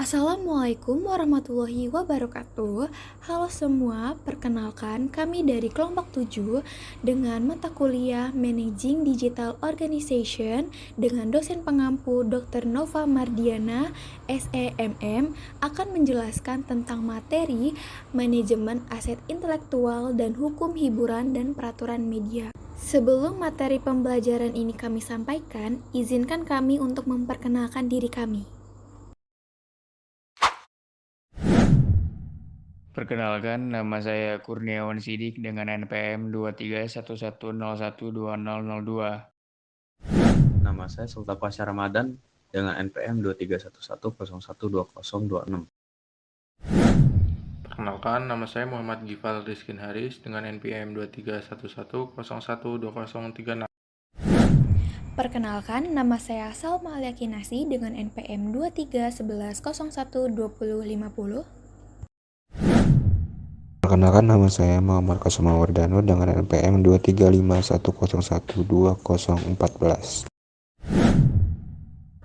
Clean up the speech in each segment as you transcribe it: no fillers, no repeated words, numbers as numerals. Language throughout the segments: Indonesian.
Assalamualaikum warahmatullahi wabarakatuh. Halo semua, perkenalkan kami dari kelompok 7 dengan mata kuliah Managing Digital Organization dengan dosen pengampu Dr. Nova Mardiana, SEMM, akan menjelaskan tentang materi manajemen aset intelektual dan hukum hiburan dan peraturan media. Sebelum materi pembelajaran ini kami sampaikan, izinkan kami untuk memperkenalkan diri kami. Perkenalkan, nama saya Kurniawan Sidik dengan NPM 2311012002. Nama saya Sultan Pasha Ramadan dengan NPM 2311012026. Perkenalkan, nama saya Muhammad Gifal Rizkin Haris dengan NPM 2311012036. Perkenalkan, nama saya Salma Aliakinasi dengan NPM 2311012050. Perkenalkan, nama saya Muhammad Kasuma Wardano dengan NPM 2351012014.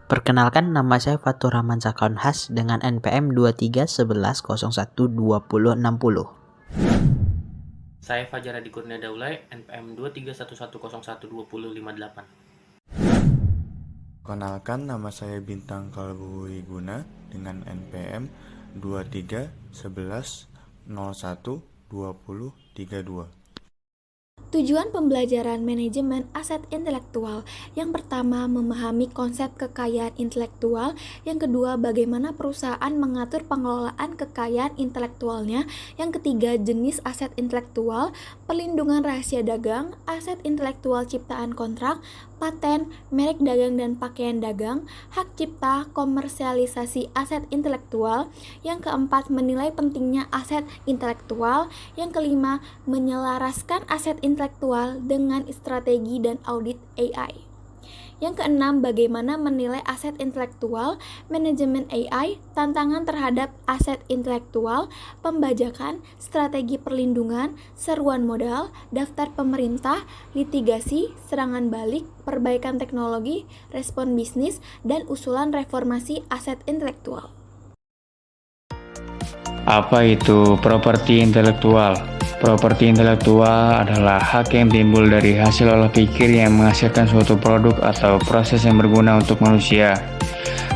Perkenalkan, nama saya Fatur Rahman Sakonhas dengan NPM 2311012060. Saya Fajar Adi Kurnia Daulay, NPM 2311012058. Perkenalkan, nama saya Bintang Kalbu Wiguna dengan NPM 2311012032. Tujuan pembelajaran manajemen aset intelektual. Yang pertama, memahami konsep kekayaan intelektual. Yang kedua, bagaimana perusahaan mengatur pengelolaan kekayaan intelektualnya. Yang ketiga, jenis aset intelektual, perlindungan rahasia dagang, aset intelektual ciptaan kontrak, paten, merek dagang dan pakaian dagang, hak cipta, komersialisasi aset intelektual. Yang keempat, menilai pentingnya aset intelektual. Yang kelima, menyelaraskan aset intelektual dengan strategi dan audit AI. Yang keenam, bagaimana menilai aset intelektual, manajemen AI, tantangan terhadap aset intelektual, pembajakan, strategi perlindungan, seruan modal, daftar pemerintah, litigasi, serangan balik, perbaikan teknologi, respon bisnis, dan usulan reformasi aset intelektual. Apa itu properti intelektual? Properti intelektual adalah hak yang timbul dari hasil olah pikir yang menghasilkan suatu produk atau proses yang berguna untuk manusia.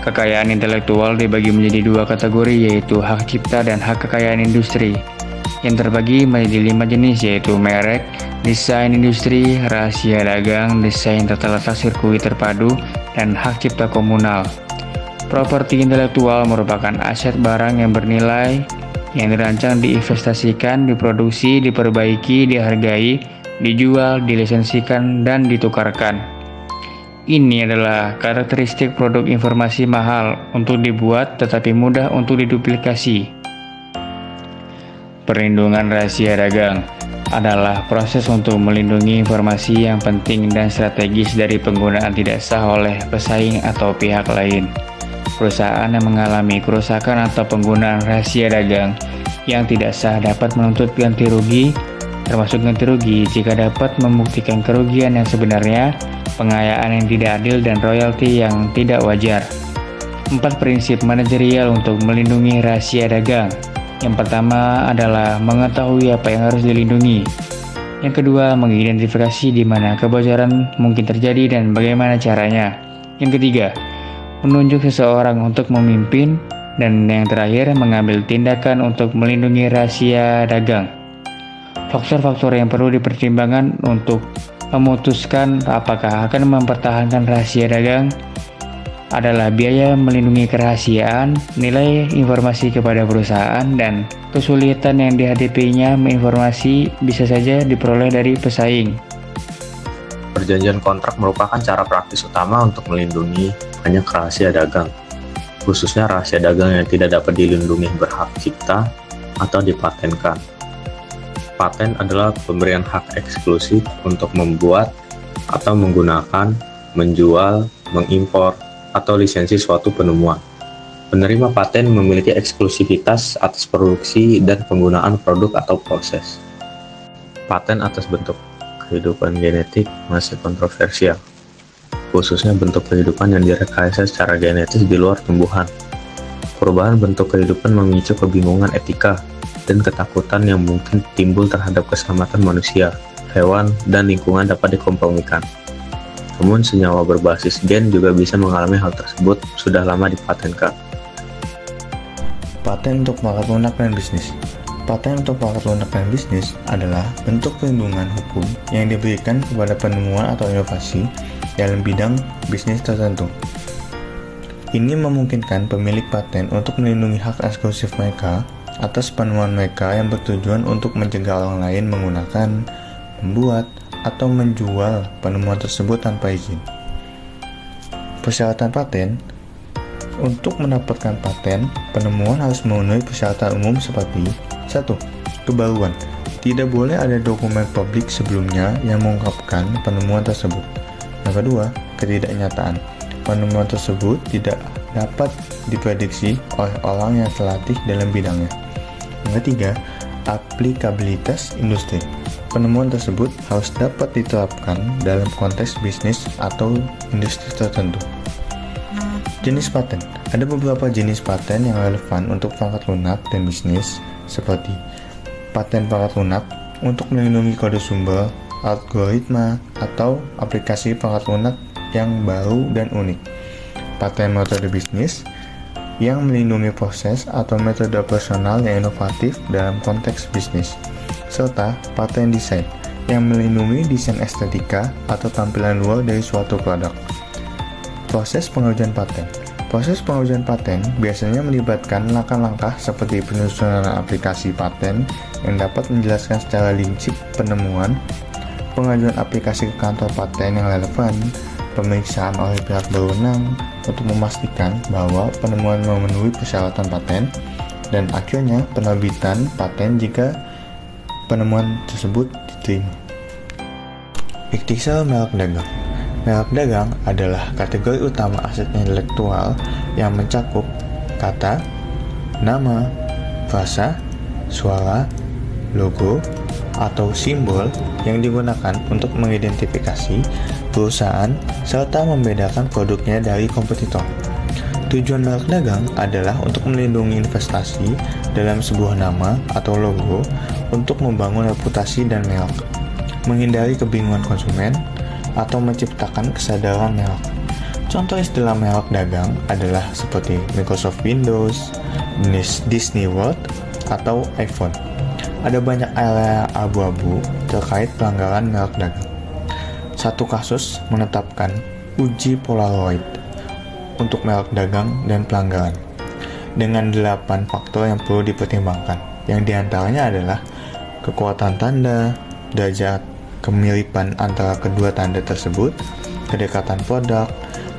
Kekayaan intelektual dibagi menjadi dua kategori, yaitu hak cipta dan hak kekayaan industri, yang terbagi menjadi 5 jenis, yaitu merek, desain industri, rahasia dagang, desain tata letak sirkuit terpadu, dan hak cipta komunal. Properti intelektual merupakan aset barang yang bernilai yang dirancang, diinvestasikan, diproduksi, diperbaiki, dihargai, dijual, dilisensikan, dan ditukarkan. Ini adalah karakteristik produk informasi mahal untuk dibuat tetapi mudah untuk diduplikasi. Perlindungan rahasia dagang adalah proses untuk melindungi informasi yang penting dan strategis dari penggunaan tidak sah oleh pesaing atau pihak lain. Perusahaan yang mengalami kerusakan atau penggunaan rahasia dagang yang tidak sah dapat menuntut ganti rugi, termasuk ganti rugi jika dapat membuktikan kerugian yang sebenarnya, pengayaan yang tidak adil, dan royalti yang tidak wajar. 4 prinsip manajerial untuk melindungi rahasia dagang. Yang pertama adalah mengetahui apa yang harus dilindungi. Yang kedua, mengidentifikasi di mana kebocoran mungkin terjadi dan bagaimana caranya. Yang ketiga, menunjuk seseorang untuk memimpin, dan yang terakhir, mengambil tindakan untuk melindungi rahasia dagang. Faktor-faktor yang perlu dipertimbangkan untuk memutuskan apakah akan mempertahankan rahasia dagang adalah biaya melindungi kerahasiaan, nilai informasi kepada perusahaan, dan kesulitan yang dihadapinya. Informasi bisa saja diperoleh dari pesaing. Perjanjian kontrak merupakan cara praktis utama untuk melindungi banyak rahasia dagang, khususnya rahasia dagang yang tidak dapat dilindungi berhak cipta atau dipatenkan. Paten adalah pemberian hak eksklusif untuk membuat atau menggunakan, menjual, mengimpor, atau lisensi suatu penemuan. Penerima paten memiliki eksklusivitas atas produksi dan penggunaan produk atau proses. Paten atas bentuk kehidupan genetik masih kontroversial, khususnya bentuk kehidupan yang direkayasa secara genetis di luar tumbuhan. Perubahan bentuk kehidupan memicu kebingungan etika dan ketakutan yang mungkin timbul terhadap keselamatan manusia, hewan, dan lingkungan dapat dikompromikan. Namun senyawa berbasis gen juga bisa mengalami hal tersebut sudah lama dipatenkan. Paten untuk bakat lunak dan bisnis. Paten untuk bakat lunak dan bisnis adalah bentuk perlindungan hukum yang diberikan kepada penemuan atau inovasi dalam bidang bisnis tertentu. Ini memungkinkan pemilik paten untuk melindungi hak eksklusif mereka atas penemuan mereka yang bertujuan untuk mencegah orang lain menggunakan, membuat, atau menjual penemuan tersebut tanpa izin. Persyaratan paten. Untuk mendapatkan paten, penemuan harus memenuhi persyaratan umum seperti 1. Kebaruan. Tidak boleh ada dokumen publik sebelumnya yang mengungkapkan penemuan tersebut. Yang kedua, ketidaknyataan. Penemuan tersebut tidak dapat diprediksi oleh orang yang terlatih dalam bidangnya. Yang ketiga, aplikabilitas industri. Penemuan tersebut harus dapat diterapkan dalam konteks bisnis atau industri tertentu. Jenis paten. Ada beberapa jenis paten yang relevan untuk perangkat lunak dan bisnis, seperti paten perangkat lunak untuk melindungi kode sumber, algoritma, atau aplikasi perangkat lunak yang baru dan unik. Paten metode bisnis yang melindungi proses atau metode operasional yang inovatif dalam konteks bisnis, serta paten desain yang melindungi desain estetika atau tampilan luar dari suatu produk. Proses pengujian paten. Proses pengujian paten biasanya melibatkan langkah-langkah seperti penyusunan aplikasi paten yang dapat menjelaskan secara lincip penemuan, pengajuan aplikasi ke kantor paten yang relevan, pemeriksaan oleh pihak berwenang untuk memastikan bahwa penemuan memenuhi persyaratan paten, dan akhirnya penerbitan paten jika penemuan tersebut diterima. Ikhtisar merek dagang. Merek dagang adalah kategori utama aset intelektual yang mencakup kata, nama, frasa, suara, logo, atau simbol yang digunakan untuk mengidentifikasi perusahaan serta membedakan produknya dari kompetitor. Tujuan merek dagang adalah untuk melindungi investasi dalam sebuah nama atau logo untuk membangun reputasi dan merek, menghindari kebingungan konsumen, atau menciptakan kesadaran merek. Contoh istilah merek dagang adalah seperti Microsoft Windows, Disney World, atau iPhone. Ada banyak area abu-abu terkait pelanggaran merek dagang. Satu kasus menetapkan uji Polaroid untuk merek dagang dan pelanggaran dengan 8 faktor yang perlu dipertimbangkan, yang diantaranya adalah kekuatan tanda, derajat kemiripan antara kedua tanda tersebut, kedekatan produk,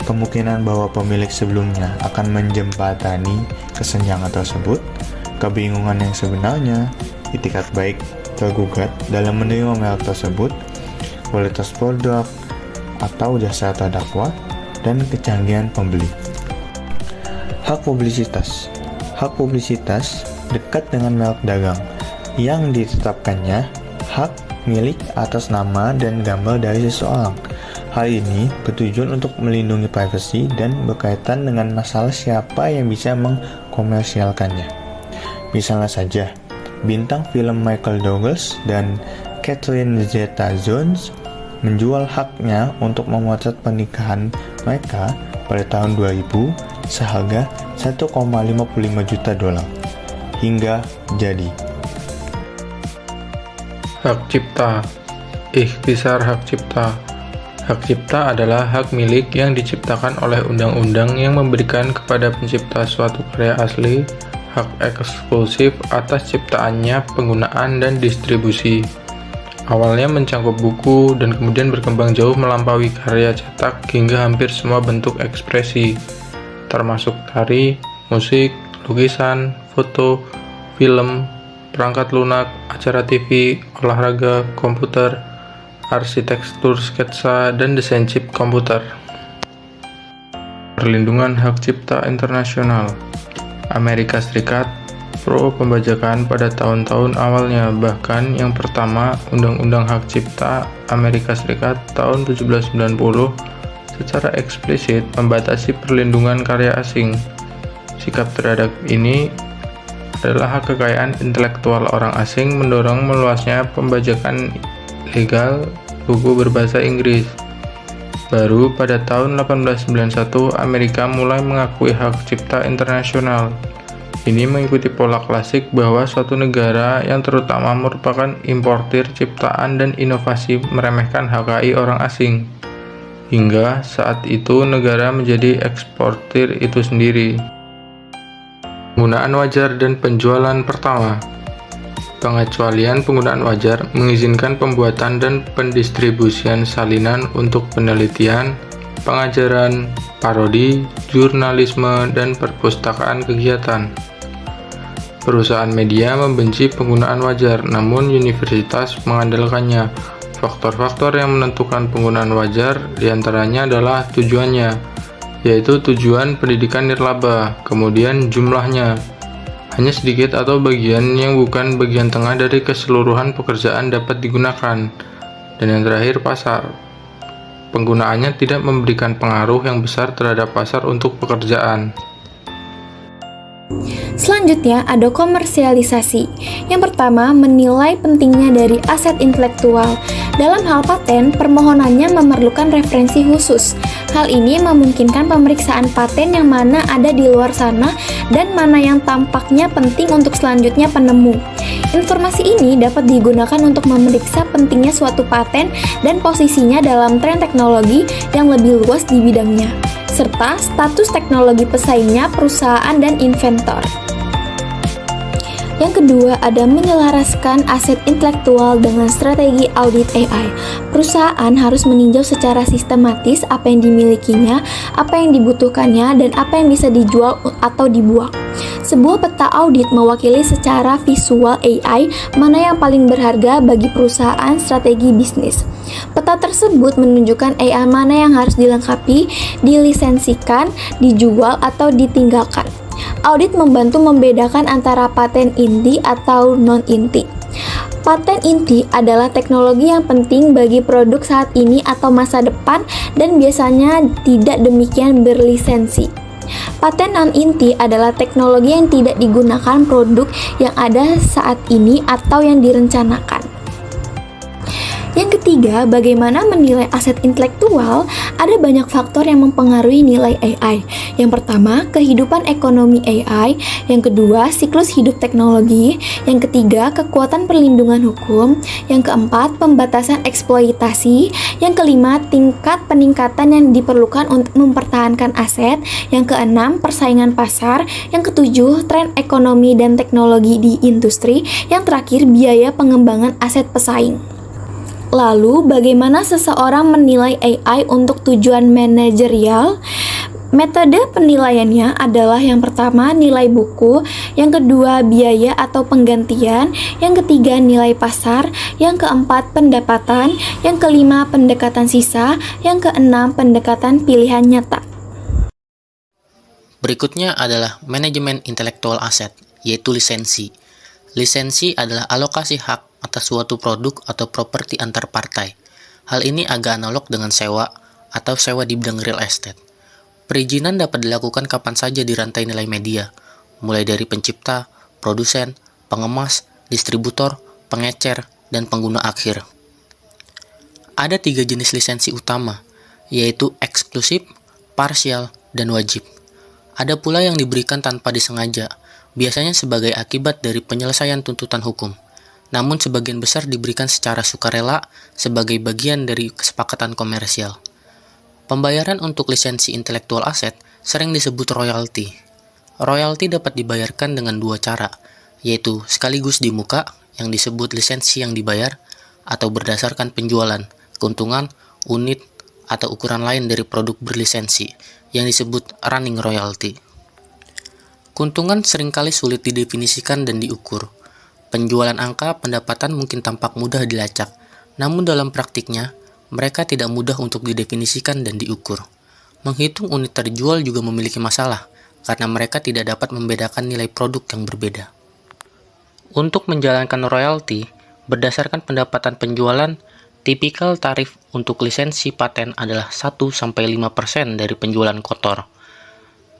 kemungkinan bahwa pemilik sebelumnya akan menjembatani kesenjangan tersebut, kebingungan yang sebenarnya, itikat baik tergugat dalam menerima merek tersebut, kualitas produk atau jasa terdakwa, dan kecanggihan pembeli. Hak publisitas. Hak publisitas dekat dengan merek dagang yang ditetapkannya hak milik atas nama dan gambar dari seseorang. Hal ini bertujuan untuk melindungi privasi dan berkaitan dengan masalah siapa yang bisa mengkomersialkannya. Misalnya saja, bintang film Michael Douglas dan Catherine Zeta-Jones menjual haknya untuk memotret pernikahan mereka pada tahun 2000 seharga $1,55 juta hingga jadi. Hak cipta. Ikhtisar hak cipta. Hak cipta adalah hak milik yang diciptakan oleh undang-undang yang memberikan kepada pencipta suatu karya asli hak eksklusif atas ciptaannya, penggunaan, dan distribusi. Awalnya mencangkup buku dan kemudian berkembang jauh melampaui karya cetak hingga hampir semua bentuk ekspresi, termasuk tari, musik, lukisan, foto, film, perangkat lunak, acara TV, olahraga, komputer, arsitektur sketsa, dan desain chip komputer. Perlindungan Hak Cipta Internasional. Amerika Serikat pro pembajakan pada tahun-tahun awalnya, bahkan yang pertama Undang-Undang Hak Cipta Amerika Serikat tahun 1790 secara eksplisit membatasi perlindungan karya asing. Sikap terhadap ini adalah hak kekayaan intelektual orang asing mendorong meluasnya pembajakan legal buku berbahasa Inggris. Baru pada tahun 1891 Amerika mulai mengakui hak cipta internasional. Ini mengikuti pola klasik bahwa suatu negara yang terutama merupakan importir ciptaan dan inovasi meremehkan HKI orang asing. Hingga saat itu negara menjadi eksportir itu sendiri. Penggunaan wajar dan penjualan pertama. Pengecualian penggunaan wajar mengizinkan pembuatan dan pendistribusian salinan untuk penelitian, pengajaran, parodi, jurnalisme, dan perpustakaan kegiatan. Perusahaan media membenci penggunaan wajar, namun universitas mengandalkannya. Faktor-faktor yang menentukan penggunaan wajar diantaranya adalah tujuannya, yaitu tujuan pendidikan nirlaba, kemudian jumlahnya. Hanya sedikit atau bagian yang bukan bagian tengah dari keseluruhan pekerjaan dapat digunakan. Dan yang terakhir, pasar. Penggunaannya tidak memberikan pengaruh yang besar terhadap pasar untuk pekerjaan. Selanjutnya ada komersialisasi. Yang pertama, menilai pentingnya dari aset intelektual. Dalam hal paten, permohonannya memerlukan referensi khusus. Hal ini memungkinkan pemeriksaan paten yang mana ada di luar sana dan mana yang tampaknya penting untuk selanjutnya penemu. Informasi ini dapat digunakan untuk memeriksa pentingnya suatu paten dan posisinya dalam tren teknologi yang lebih luas di bidangnya, serta status teknologi pesaingnya, perusahaan, dan inventor. Yang kedua, ada menyelaraskan aset intelektual dengan strategi audit AI. Perusahaan harus meninjau secara sistematis apa yang dimilikinya, apa yang dibutuhkannya, dan apa yang bisa dijual atau dibuang. Sebuah peta audit mewakili secara visual AI mana yang paling berharga bagi perusahaan strategi bisnis. Peta tersebut menunjukkan AI mana yang harus dilengkapi, dilisensikan, dijual, atau ditinggalkan. Audit membantu membedakan antara paten inti atau non-inti. Paten inti adalah teknologi yang penting bagi produk saat ini atau masa depan dan biasanya tidak demikian berlisensi. Paten non-inti adalah teknologi yang tidak digunakan produk yang ada saat ini atau yang direncanakan. Yang ketiga, bagaimana menilai aset intelektual? Ada banyak faktor yang mempengaruhi nilai AI. Yang pertama, kehidupan ekonomi AI. Yang kedua, siklus hidup teknologi. Yang ketiga, kekuatan perlindungan hukum. Yang keempat, pembatasan eksploitasi. Yang kelima, tingkat peningkatan yang diperlukan untuk mempertahankan aset. Yang keenam, persaingan pasar. Yang ketujuh, tren ekonomi dan teknologi di industri. Yang terakhir, biaya pengembangan aset pesaing. Lalu, bagaimana seseorang menilai AI untuk tujuan manajerial? Metode penilaiannya adalah yang pertama nilai buku, yang kedua biaya atau penggantian, yang ketiga nilai pasar, yang keempat pendapatan, yang kelima pendekatan sisa, yang keenam pendekatan pilihan nyata. Berikutnya adalah manajemen intelektual aset, yaitu lisensi. Lisensi adalah alokasi hak atas suatu produk atau properti antar partai. Hal ini agak analog dengan sewa atau sewa di bidang real estate. Perizinan dapat dilakukan kapan saja di rantai nilai media, mulai dari pencipta, produsen, pengemas, distributor, pengecer, dan pengguna akhir. Ada 3 jenis lisensi utama, yaitu eksklusif, parsial, dan wajib. Ada pula yang diberikan tanpa disengaja, biasanya sebagai akibat dari penyelesaian tuntutan hukum. Namun sebagian besar diberikan secara sukarela sebagai bagian dari kesepakatan komersial. Pembayaran untuk lisensi intelektual aset sering disebut royalti. Royalti dapat dibayarkan dengan 2 cara, yaitu sekaligus di muka yang disebut lisensi yang dibayar, atau berdasarkan penjualan, keuntungan, unit, atau ukuran lain dari produk berlisensi yang disebut running royalty. Keuntungan seringkali sulit didefinisikan dan diukur. Penjualan angka pendapatan mungkin tampak mudah dilacak, namun dalam praktiknya, mereka tidak mudah untuk didefinisikan dan diukur. Menghitung unit terjual juga memiliki masalah, karena mereka tidak dapat membedakan nilai produk yang berbeda. Untuk menjalankan royalti, berdasarkan pendapatan penjualan, tipikal tarif untuk lisensi paten adalah 1-5% dari penjualan kotor.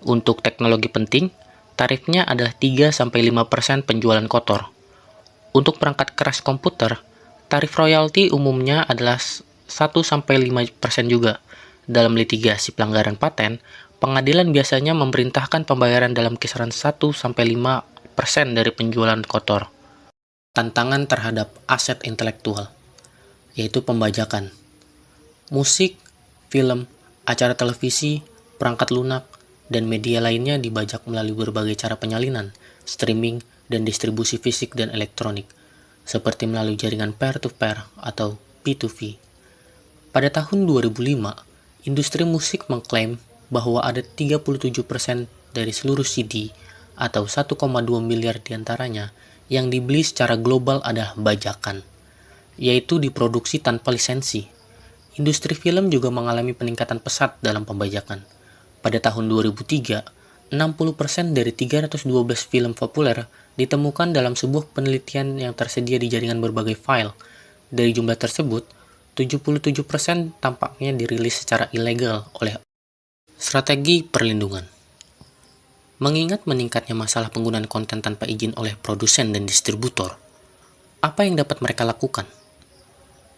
Untuk teknologi penting, tarifnya adalah 3-5% penjualan kotor. Untuk perangkat keras komputer, tarif royalti umumnya adalah 1-5% juga. Dalam litigasi pelanggaran paten, pengadilan biasanya memerintahkan pembayaran dalam kisaran 1-5% dari penjualan kotor. Tantangan terhadap aset intelektual, yaitu pembajakan. Musik, film, acara televisi, perangkat lunak, dan media lainnya dibajak melalui berbagai cara penyalinan, streaming, dan distribusi fisik dan elektronik, seperti melalui jaringan peer-to-peer atau P2V. Pada tahun 2005, industri musik mengklaim bahwa ada 37% dari seluruh CD atau 1,2 miliar diantaranya yang dibeli secara global adalah bajakan, yaitu diproduksi tanpa lisensi. Industri film juga mengalami peningkatan pesat dalam pembajakan. Pada tahun 2003, 60% dari 312 film populer ditemukan dalam sebuah penelitian yang tersedia di jaringan berbagai file. Dari jumlah tersebut, 77% tampaknya dirilis secara ilegal oleh strategi perlindungan. Mengingat meningkatnya masalah penggunaan konten tanpa izin oleh produsen dan distributor, apa yang dapat mereka lakukan?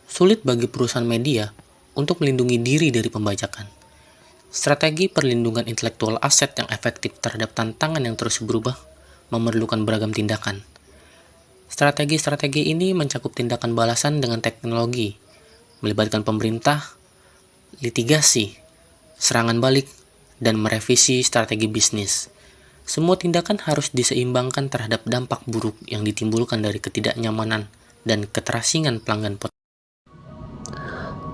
Sulit bagi perusahaan media untuk melindungi diri dari pembajakan. Strategi perlindungan intelektual aset yang efektif terhadap tantangan yang terus berubah memerlukan beragam tindakan. Strategi-strategi ini mencakup tindakan balasan dengan teknologi, melibatkan pemerintah, litigasi, serangan balik, dan merevisi strategi bisnis. Semua tindakan harus diseimbangkan terhadap dampak buruk yang ditimbulkan dari ketidaknyamanan dan keterasingan pelanggan potensial.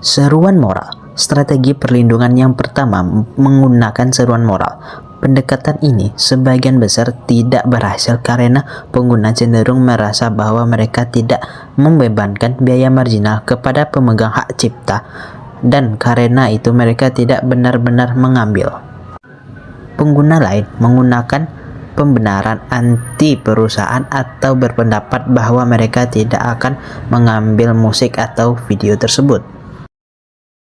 Seruan moral. Strategi perlindungan yang pertama menggunakan seruan moral. Pendekatan ini sebagian besar tidak berhasil karena pengguna cenderung merasa bahwa mereka tidak membebankan biaya marginal kepada pemegang hak cipta, dan karena itu mereka tidak benar-benar mengambil. Pengguna lain menggunakan pembenaran anti perusahaan atau berpendapat bahwa mereka tidak akan mengambil musik atau video tersebut.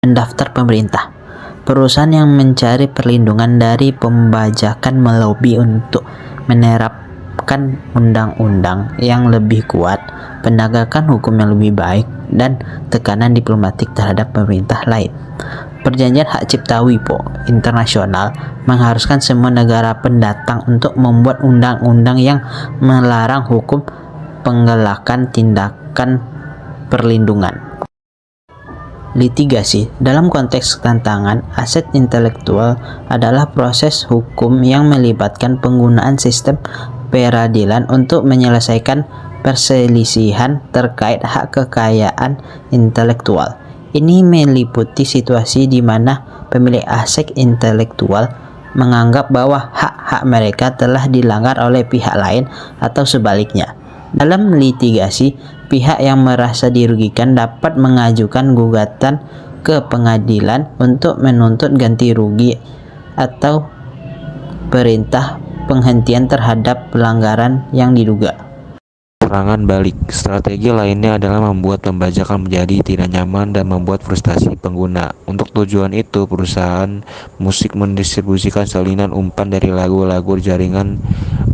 Mendaftar pemerintah. Perusahaan yang mencari perlindungan dari pembajakan melobi untuk menerapkan undang-undang yang lebih kuat, penegakan hukum yang lebih baik, dan tekanan diplomatik terhadap pemerintah lain. Perjanjian Hak Cipta WIPO internasional mengharuskan semua negara pendatang untuk membuat undang-undang yang melarang hukum penggelakan tindakan perlindungan. Litigasi. Dalam konteks tantangan aset intelektual adalah proses hukum yang melibatkan penggunaan sistem peradilan untuk menyelesaikan perselisihan terkait hak kekayaan intelektual. Ini meliputi situasi di mana pemilik aset intelektual menganggap bahwa hak-hak mereka telah dilanggar oleh pihak lain atau sebaliknya. Dalam litigasi, pihak yang merasa dirugikan dapat mengajukan gugatan ke pengadilan untuk menuntut ganti rugi atau perintah penghentian terhadap pelanggaran yang diduga. Serangan balik. Strategi lainnya adalah membuat pembajakan menjadi tidak nyaman dan membuat frustasi pengguna. Untuk tujuan itu, perusahaan musik mendistribusikan salinan umpan dari lagu-lagu jaringan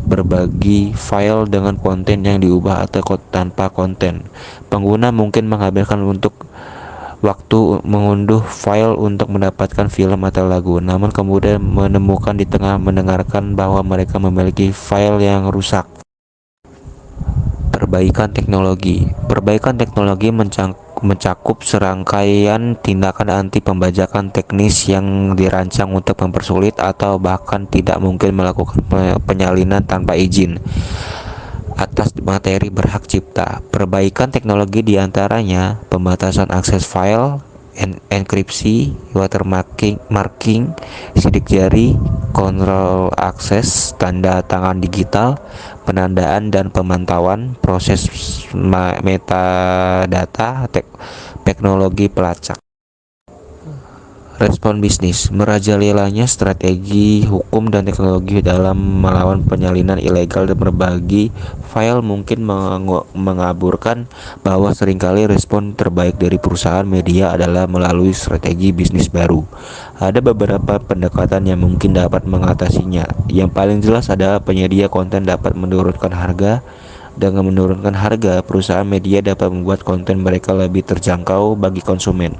berbagi file dengan konten yang diubah atau tanpa konten. Pengguna mungkin menghabiskan untuk waktu mengunduh file untuk mendapatkan film atau lagu, namun kemudian menemukan di tengah mendengarkan bahwa mereka memiliki file yang rusak. Perbaikan teknologi. Perbaikan teknologi mencakup serangkaian tindakan anti pembajakan teknis yang dirancang untuk mempersulit atau bahkan tidak mungkin melakukan penyalinan tanpa izin atas materi berhak cipta. Perbaikan teknologi diantaranya pembatasan akses file, enkripsi, watermarking, sidik jari, kontrol akses, tanda tangan digital, penandaan dan pemantauan, proses metadata, teknologi pelacak. Respon bisnis merajalelanya strategi hukum dan teknologi dalam melawan penyalinan ilegal dan berbagi file mungkin mengaburkan bahwa seringkali respon terbaik dari perusahaan media adalah melalui strategi bisnis baru. Ada beberapa pendekatan yang mungkin dapat mengatasinya. Yang paling jelas adalah penyedia konten dapat menurunkan harga. Dengan menurunkan harga, perusahaan media dapat membuat konten mereka lebih terjangkau bagi konsumen,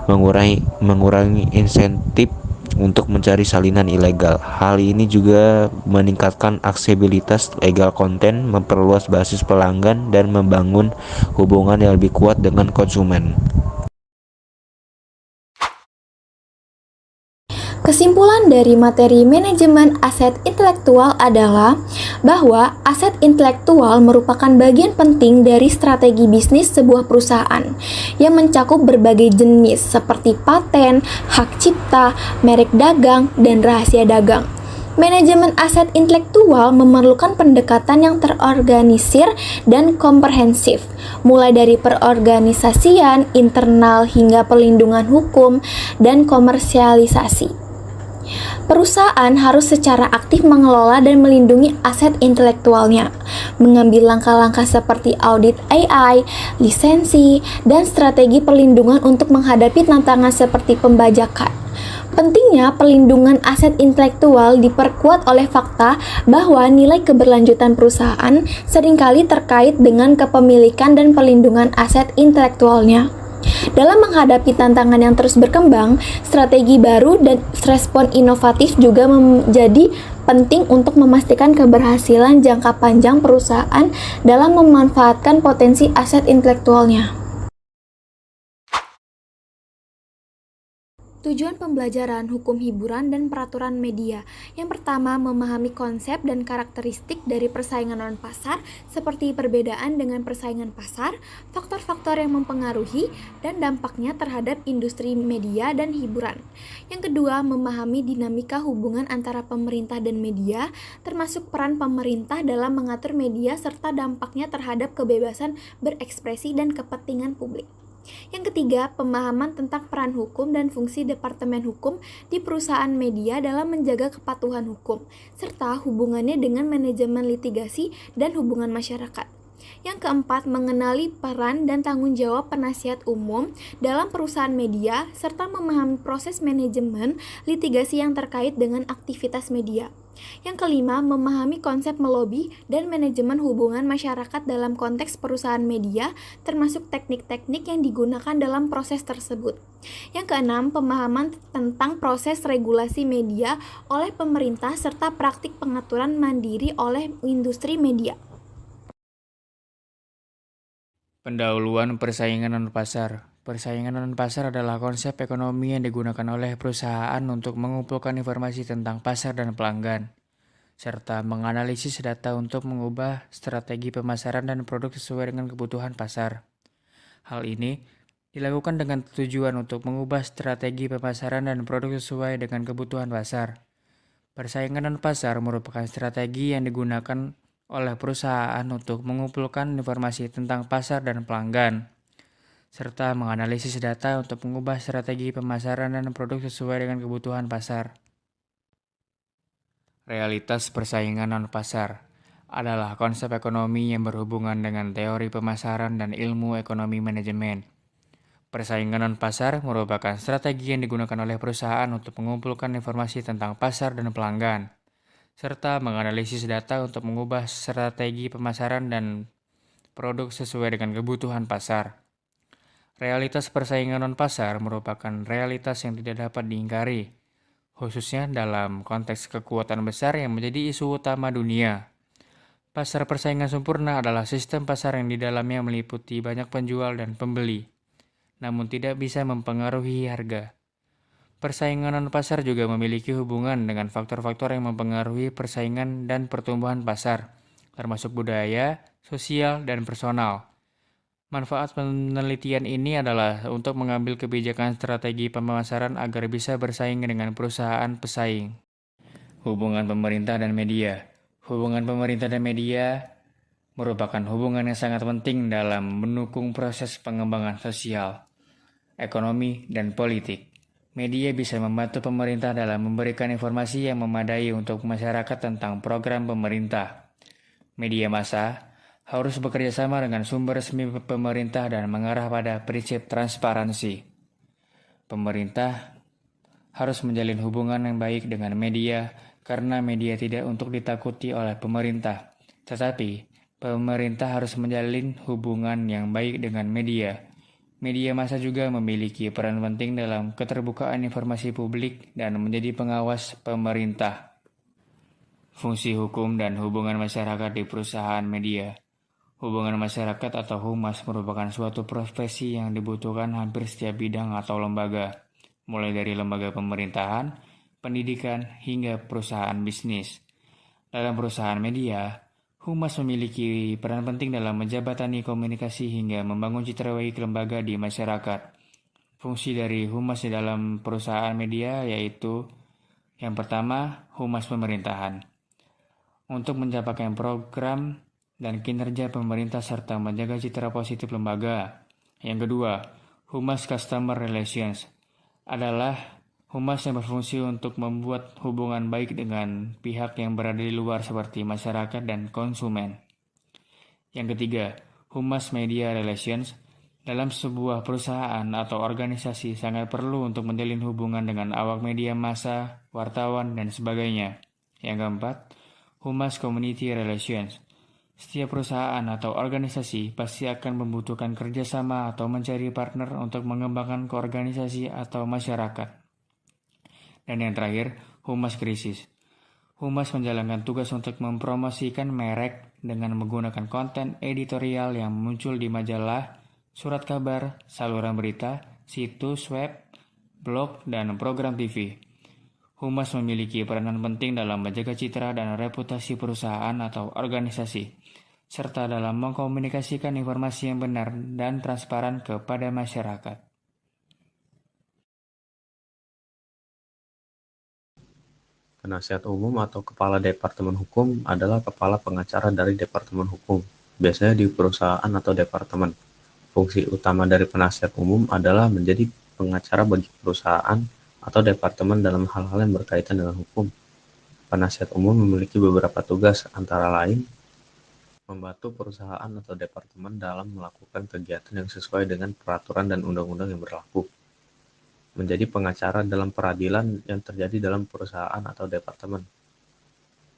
mengurangi insentif untuk mencari salinan ilegal. Hal ini juga meningkatkan aksesibilitas legal konten, memperluas basis pelanggan, dan membangun hubungan yang lebih kuat dengan konsumen. Kesimpulan dari materi manajemen aset intelektual adalah bahwa aset intelektual merupakan bagian penting dari strategi bisnis sebuah perusahaan yang mencakup berbagai jenis seperti paten, hak cipta, merek dagang, dan rahasia dagang. Manajemen aset intelektual memerlukan pendekatan yang terorganisir dan komprehensif, mulai dari perorganisasian, internal hingga perlindungan hukum, dan komersialisasi. Perusahaan harus secara aktif mengelola dan melindungi aset intelektualnya, mengambil langkah-langkah seperti audit AI, lisensi, dan strategi perlindungan untuk menghadapi tantangan seperti pembajakan. Pentingnya perlindungan aset intelektual diperkuat oleh fakta bahwa nilai keberlanjutan perusahaan seringkali terkait dengan kepemilikan dan perlindungan aset intelektualnya. Dalam menghadapi tantangan yang terus berkembang, strategi baru dan respon inovatif juga menjadi penting untuk memastikan keberhasilan jangka panjang perusahaan dalam memanfaatkan potensi aset intelektualnya. Tujuan pembelajaran hukum hiburan dan peraturan media. Yang pertama, memahami konsep dan karakteristik dari persaingan non-pasar seperti perbedaan dengan persaingan pasar, faktor-faktor yang mempengaruhi, dan dampaknya terhadap industri media dan hiburan. Yang kedua, memahami dinamika hubungan antara pemerintah dan media, termasuk peran pemerintah dalam mengatur media serta dampaknya terhadap kebebasan berekspresi dan kepentingan publik. Yang ketiga, pemahaman tentang peran hukum dan fungsi Departemen Hukum di perusahaan media dalam menjaga kepatuhan hukum, serta hubungannya dengan manajemen litigasi dan hubungan masyarakat. Yang keempat, mengenali peran dan tanggung jawab penasihat umum dalam perusahaan media, serta memahami proses manajemen litigasi yang terkait dengan aktivitas media. Yang kelima, memahami konsep melobi dan manajemen hubungan masyarakat dalam konteks perusahaan media, termasuk teknik-teknik yang digunakan dalam proses tersebut. Yang keenam, pemahaman tentang proses regulasi media oleh pemerintah serta praktik pengaturan mandiri oleh industri media. Pendahuluan persaingan non-pasar. Persaingan non-pasar adalah konsep ekonomi yang digunakan oleh perusahaan untuk mengumpulkan informasi tentang pasar dan pelanggan, serta menganalisis data untuk mengubah strategi pemasaran dan produk sesuai dengan kebutuhan pasar. Hal ini dilakukan dengan tujuan untuk mengubah strategi pemasaran dan produk sesuai dengan kebutuhan pasar. Persaingan non-pasar merupakan strategi yang digunakan oleh perusahaan untuk mengumpulkan informasi tentang pasar dan pelanggan, serta menganalisis data untuk mengubah strategi pemasaran dan produk sesuai dengan kebutuhan pasar. Realitas persaingan non-pasar adalah konsep ekonomi yang berhubungan dengan teori pemasaran dan ilmu ekonomi manajemen. Persaingan non-pasar merupakan strategi yang digunakan oleh perusahaan untuk mengumpulkan informasi tentang pasar dan pelanggan, serta menganalisis data untuk mengubah strategi pemasaran dan produk sesuai dengan kebutuhan pasar. Realitas persaingan non-pasar merupakan realitas yang tidak dapat diingkari, khususnya dalam konteks kekuatan besar yang menjadi isu utama dunia. Pasar persaingan sempurna adalah sistem pasar yang di dalamnya meliputi banyak penjual dan pembeli, namun tidak bisa mempengaruhi harga. Persaingan non-pasar juga memiliki hubungan dengan faktor-faktor yang mempengaruhi persaingan dan pertumbuhan pasar, termasuk budaya, sosial, dan personal. Manfaat penelitian ini adalah untuk mengambil kebijakan strategi pemasaran agar bisa bersaing dengan perusahaan pesaing. Hubungan pemerintah dan media. Hubungan pemerintah dan media merupakan hubungan yang sangat penting dalam mendukung proses pengembangan sosial, ekonomi, dan politik. Media bisa membantu pemerintah dalam memberikan informasi yang memadai untuk masyarakat tentang program pemerintah. Media massa harus bekerja sama dengan sumber resmi pemerintah dan mengarah pada prinsip transparansi. Pemerintah harus menjalin hubungan yang baik dengan media karena media tidak untuk ditakuti oleh pemerintah, tetapi pemerintah harus menjalin hubungan yang baik dengan media. Media massa juga memiliki peran penting dalam keterbukaan informasi publik dan menjadi pengawas pemerintah. Fungsi hukum dan hubungan masyarakat di perusahaan media. Hubungan masyarakat atau humas merupakan suatu profesi yang dibutuhkan hampir setiap bidang atau lembaga, mulai dari lembaga pemerintahan, pendidikan, hingga perusahaan bisnis. Dalam perusahaan media, humas memiliki peran penting dalam menjabatani komunikasi hingga membangun citra baik lembaga di masyarakat. Fungsi dari humas di dalam perusahaan media yaitu yang pertama, humas pemerintahan. Untuk mencapai program dan kinerja pemerintah serta menjaga citra positif lembaga. Yang kedua, humas customer relations adalah humas yang berfungsi untuk membuat hubungan baik dengan pihak yang berada di luar seperti masyarakat dan konsumen. Yang ketiga, humas media relations dalam sebuah perusahaan atau organisasi sangat perlu untuk menjalin hubungan dengan awak media massa, wartawan, dan sebagainya. Yang keempat, humas community relations. Setiap perusahaan atau organisasi pasti akan membutuhkan kerjasama atau mencari partner untuk mengembangkan ke organisasi atau masyarakat. Dan yang terakhir, humas krisis. Humas menjalankan tugas untuk mempromosikan merek dengan menggunakan konten editorial yang muncul di majalah, surat kabar, saluran berita, situs web, blog, dan program TV. Humas memiliki peranan penting dalam menjaga citra dan reputasi perusahaan atau organisasi, serta dalam mengkomunikasikan informasi yang benar dan transparan kepada masyarakat. Penasihat umum atau kepala departemen hukum adalah kepala pengacara dari departemen hukum, biasanya di perusahaan atau departemen. Fungsi utama dari penasihat umum adalah menjadi pengacara bagi perusahaan atau departemen dalam hal-hal yang berkaitan dengan hukum. Penasihat umum memiliki beberapa tugas, antara lain membantu perusahaan atau departemen dalam melakukan kegiatan yang sesuai dengan peraturan dan undang-undang yang berlaku. Menjadi pengacara dalam peradilan yang terjadi dalam perusahaan atau departemen.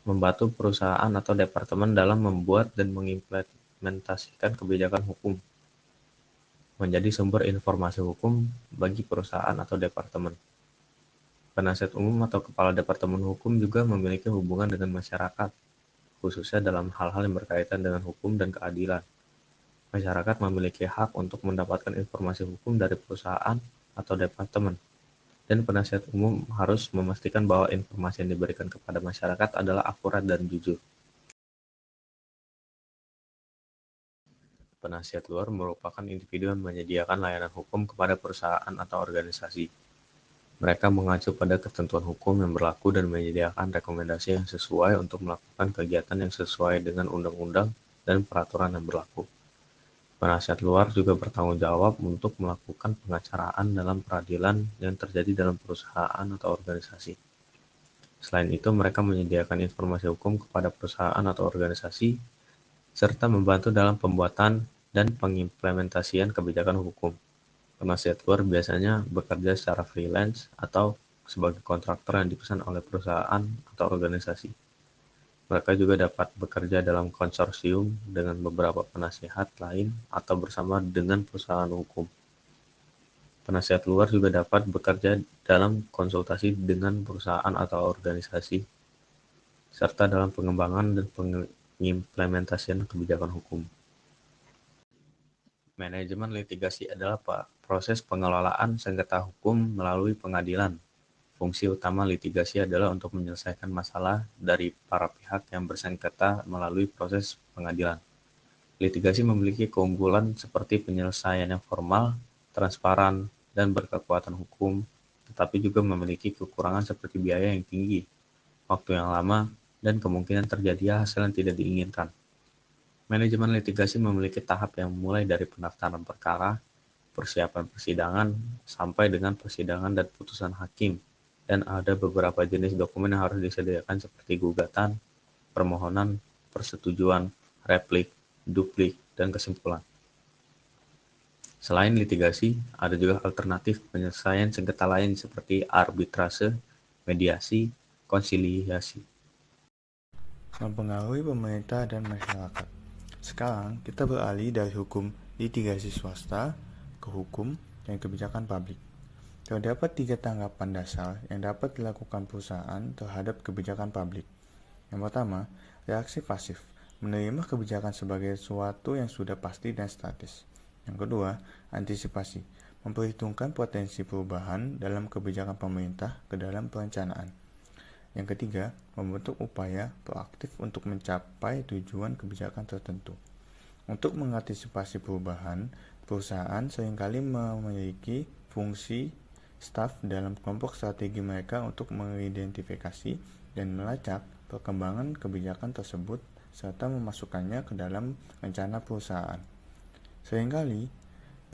Membantu perusahaan atau departemen dalam membuat dan mengimplementasikan kebijakan hukum. Menjadi sumber informasi hukum bagi perusahaan atau departemen. Penasihat umum atau kepala departemen hukum juga memiliki hubungan dengan masyarakat, khususnya dalam hal-hal yang berkaitan dengan hukum dan keadilan. Masyarakat memiliki hak untuk mendapatkan informasi hukum dari perusahaan atau departemen, dan penasihat umum harus memastikan bahwa informasi yang diberikan kepada masyarakat adalah akurat dan jujur. Penasihat luar merupakan individu yang menyediakan layanan hukum kepada perusahaan atau organisasi. Mereka mengacu pada ketentuan hukum yang berlaku dan menyediakan rekomendasi yang sesuai untuk melakukan kegiatan yang sesuai dengan undang-undang dan peraturan yang berlaku. Penasihat luar juga bertanggung jawab untuk melakukan pengacaraan dalam peradilan yang terjadi dalam perusahaan atau organisasi. Selain itu, mereka menyediakan informasi hukum kepada perusahaan atau organisasi, serta membantu dalam pembuatan dan pengimplementasian kebijakan hukum. Penasihat luar biasanya bekerja secara freelance atau sebagai kontraktor yang dipesan oleh perusahaan atau organisasi. Mereka juga dapat bekerja dalam konsorsium dengan beberapa penasihat lain atau bersama dengan perusahaan hukum. Penasihat luar juga dapat bekerja dalam konsultasi dengan perusahaan atau organisasi, serta dalam pengembangan dan pengimplementasian kebijakan hukum. Manajemen litigasi adalah proses pengelolaan sengketa hukum melalui pengadilan. Fungsi utama litigasi adalah untuk menyelesaikan masalah dari para pihak yang bersengketa melalui proses pengadilan. Litigasi memiliki keunggulan seperti penyelesaian yang formal, transparan, dan berkekuatan hukum, tetapi juga memiliki kekurangan seperti biaya yang tinggi, waktu yang lama, dan kemungkinan terjadi hasil yang tidak diinginkan. Manajemen litigasi memiliki tahap yang mulai dari pendaftaran perkara, persiapan persidangan, sampai dengan persidangan dan putusan hakim. Dan ada beberapa jenis dokumen yang harus disediakan seperti gugatan, permohonan, persetujuan, replik, duplik, dan kesimpulan. Selain litigasi, ada juga alternatif penyelesaian sengketa lain seperti arbitrase, mediasi, konsiliasi. Mempengaruhi pemerintah dan masyarakat. Sekarang kita beralih dari hukum litigasi swasta ke hukum dan kebijakan publik. Terdapat 3 tanggapan dasar yang dapat dilakukan perusahaan terhadap kebijakan publik. Yang pertama, reaksi pasif, menerima kebijakan sebagai sesuatu yang sudah pasti dan statis. Yang kedua, antisipasi, memperhitungkan potensi perubahan dalam kebijakan pemerintah ke dalam perencanaan. Yang ketiga, membentuk upaya proaktif untuk mencapai tujuan kebijakan tertentu. Untuk mengantisipasi perubahan, perusahaan seringkali memiliki fungsi staf dalam kelompok strategi mereka untuk mengidentifikasi dan melacak perkembangan kebijakan tersebut serta memasukkannya ke dalam rencana perusahaan. Seringkali,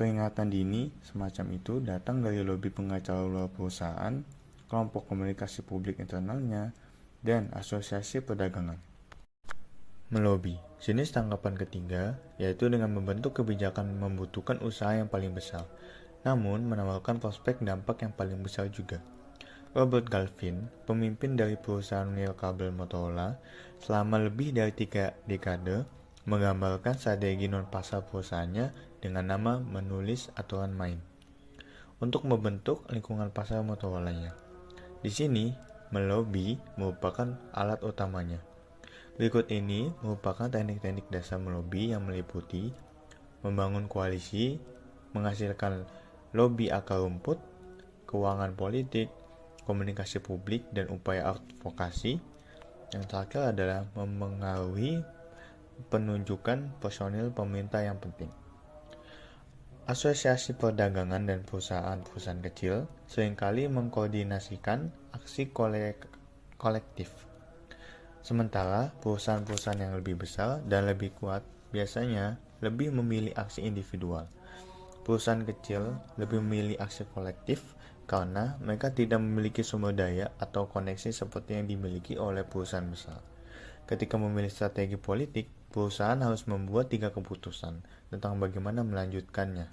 peringatan dini semacam itu datang dari lobi pengacara luar perusahaan, kelompok komunikasi publik internalnya, dan asosiasi perdagangan. Melobi, jenis tanggapan ketiga, yaitu dengan membentuk kebijakan membutuhkan usaha yang paling besar, namun menawarkan prospek dampak yang paling besar juga. Robert Galvin, pemimpin dari perusahaan nirkabel Motorola, selama lebih dari 3 dekade, menggambarkan strategi non-pasar perusahaannya dengan nama menulis aturan main untuk membentuk lingkungan pasar Motorola-nya. Di sini, melobi merupakan alat utamanya. Berikut ini merupakan teknik-teknik dasar melobi yang meliputi membangun koalisi, menghasilkan lobi akar rumput, keuangan politik, komunikasi publik, dan upaya advokasi. Yang terakhir adalah memengaruhi penunjukan personil pemerintah yang penting. Asosiasi perdagangan dan perusahaan-perusahaan kecil seringkali mengkoordinasikan aksi kolektif. Sementara perusahaan-perusahaan yang lebih besar dan lebih kuat biasanya lebih memilih aksi individual. Perusahaan kecil lebih memilih aksi kolektif karena mereka tidak memiliki sumber daya atau koneksi seperti yang dimiliki oleh perusahaan besar. Ketika memilih strategi politik, perusahaan harus membuat 3 keputusan tentang bagaimana melanjutkannya.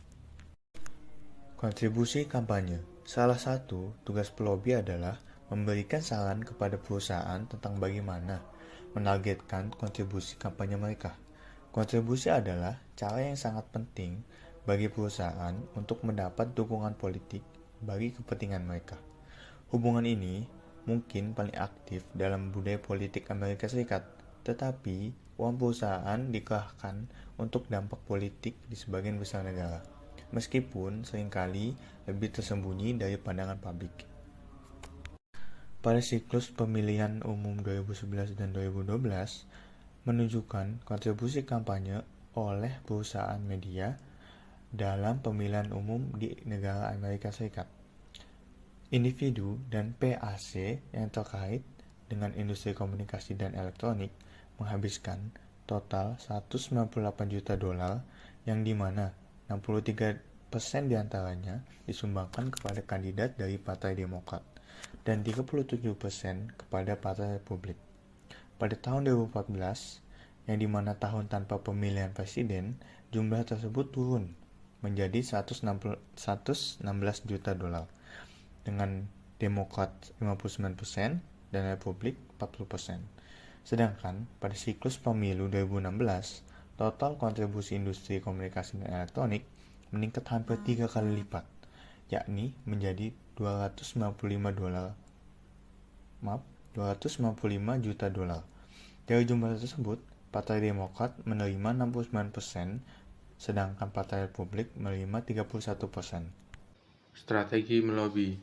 Kontribusi kampanye. Salah satu tugas pelobi adalah memberikan saran kepada perusahaan tentang bagaimana menargetkan kontribusi kampanye mereka. Kontribusi adalah cara yang sangat penting bagi perusahaan untuk mendapat dukungan politik bagi kepentingan mereka. Hubungan ini mungkin paling aktif dalam budaya politik Amerika Serikat, tetapi uang perusahaan dikerahkan untuk dampak politik di sebagian besar negara, meskipun seringkali lebih tersembunyi dari pandangan publik. Pada siklus pemilihan umum 2011 dan 2012 menunjukkan kontribusi kampanye oleh perusahaan media dalam pemilihan umum di negara Amerika Serikat. Individu dan PAC yang terkait dengan industri komunikasi dan elektronik menghabiskan total $198 juta yang dimana 63% diantaranya disumbangkan kepada kandidat dari Partai Demokrat dan 37% kepada Partai Republik. Pada tahun 2014, yang dimana tahun tanpa pemilihan presiden, jumlah tersebut turun menjadi $116 juta dengan Demokrat 59% dan Republik 40%. Sedangkan pada siklus pemilu 2016, total kontribusi industri komunikasi dan elektronik meningkat hampir 3 kali lipat, yakni menjadi $255 juta. Dari jumlah tersebut, Partai Demokrat menerima 69%, sedangkan Partai Republik menerima 31%. Strategi melobi.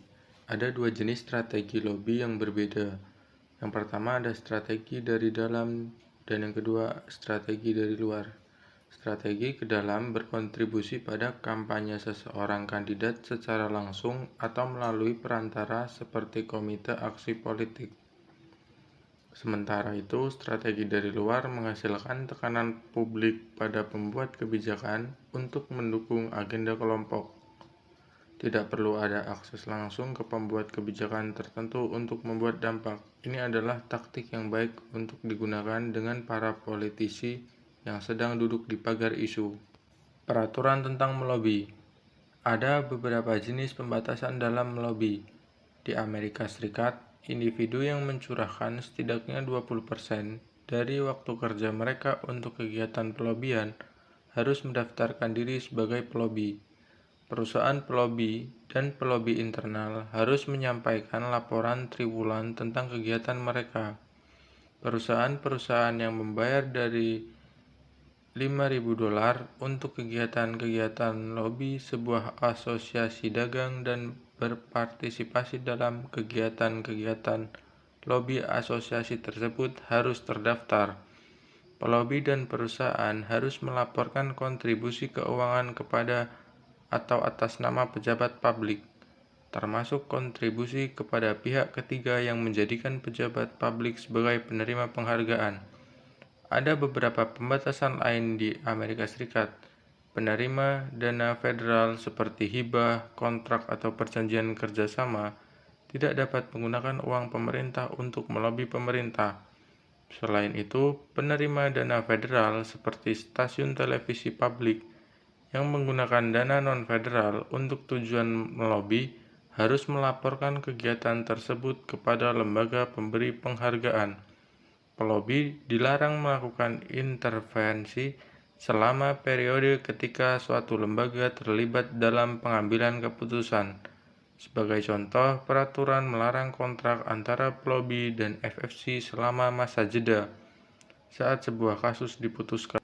Ada 2 jenis strategi lobi yang berbeda. Yang pertama ada strategi dari dalam dan yang kedua strategi dari luar. Strategi ke dalam berkontribusi pada kampanye seseorang kandidat secara langsung atau melalui perantara seperti komite aksi politik. Sementara itu, strategi dari luar menghasilkan tekanan publik pada pembuat kebijakan untuk mendukung agenda kelompok. Tidak perlu ada akses langsung ke pembuat kebijakan tertentu untuk membuat dampak. Ini adalah taktik yang baik untuk digunakan dengan para politisi yang sedang duduk di pagar isu. Peraturan tentang melobi. Ada beberapa jenis pembatasan dalam melobi. Di Amerika Serikat, individu yang mencurahkan setidaknya 20% dari waktu kerja mereka untuk kegiatan pelobian harus mendaftarkan diri sebagai pelobi. Perusahaan pelobi dan pelobi internal harus menyampaikan laporan triwulan tentang kegiatan mereka. Perusahaan-perusahaan yang membayar dari $5.000 untuk kegiatan-kegiatan lobi sebuah asosiasi dagang dan berpartisipasi dalam kegiatan-kegiatan lobi asosiasi tersebut harus terdaftar. Pelobi dan perusahaan harus melaporkan kontribusi keuangan kepada atau atas nama pejabat publik, termasuk kontribusi kepada pihak ketiga yang menjadikan pejabat publik sebagai penerima penghargaan. Ada beberapa pembatasan lain di Amerika Serikat. Penerima dana federal seperti hibah, kontrak, atau perjanjian kerjasama tidak dapat menggunakan uang pemerintah untuk melobi pemerintah. Selain itu, penerima dana federal seperti stasiun televisi publik yang menggunakan dana non-federal untuk tujuan melobi harus melaporkan kegiatan tersebut kepada lembaga pemberi penghargaan. Pelobi dilarang melakukan intervensi selama periode ketika suatu lembaga terlibat dalam pengambilan keputusan. Sebagai contoh, peraturan melarang kontrak antara pelobi dan FFC selama masa jeda saat sebuah kasus diputuskan.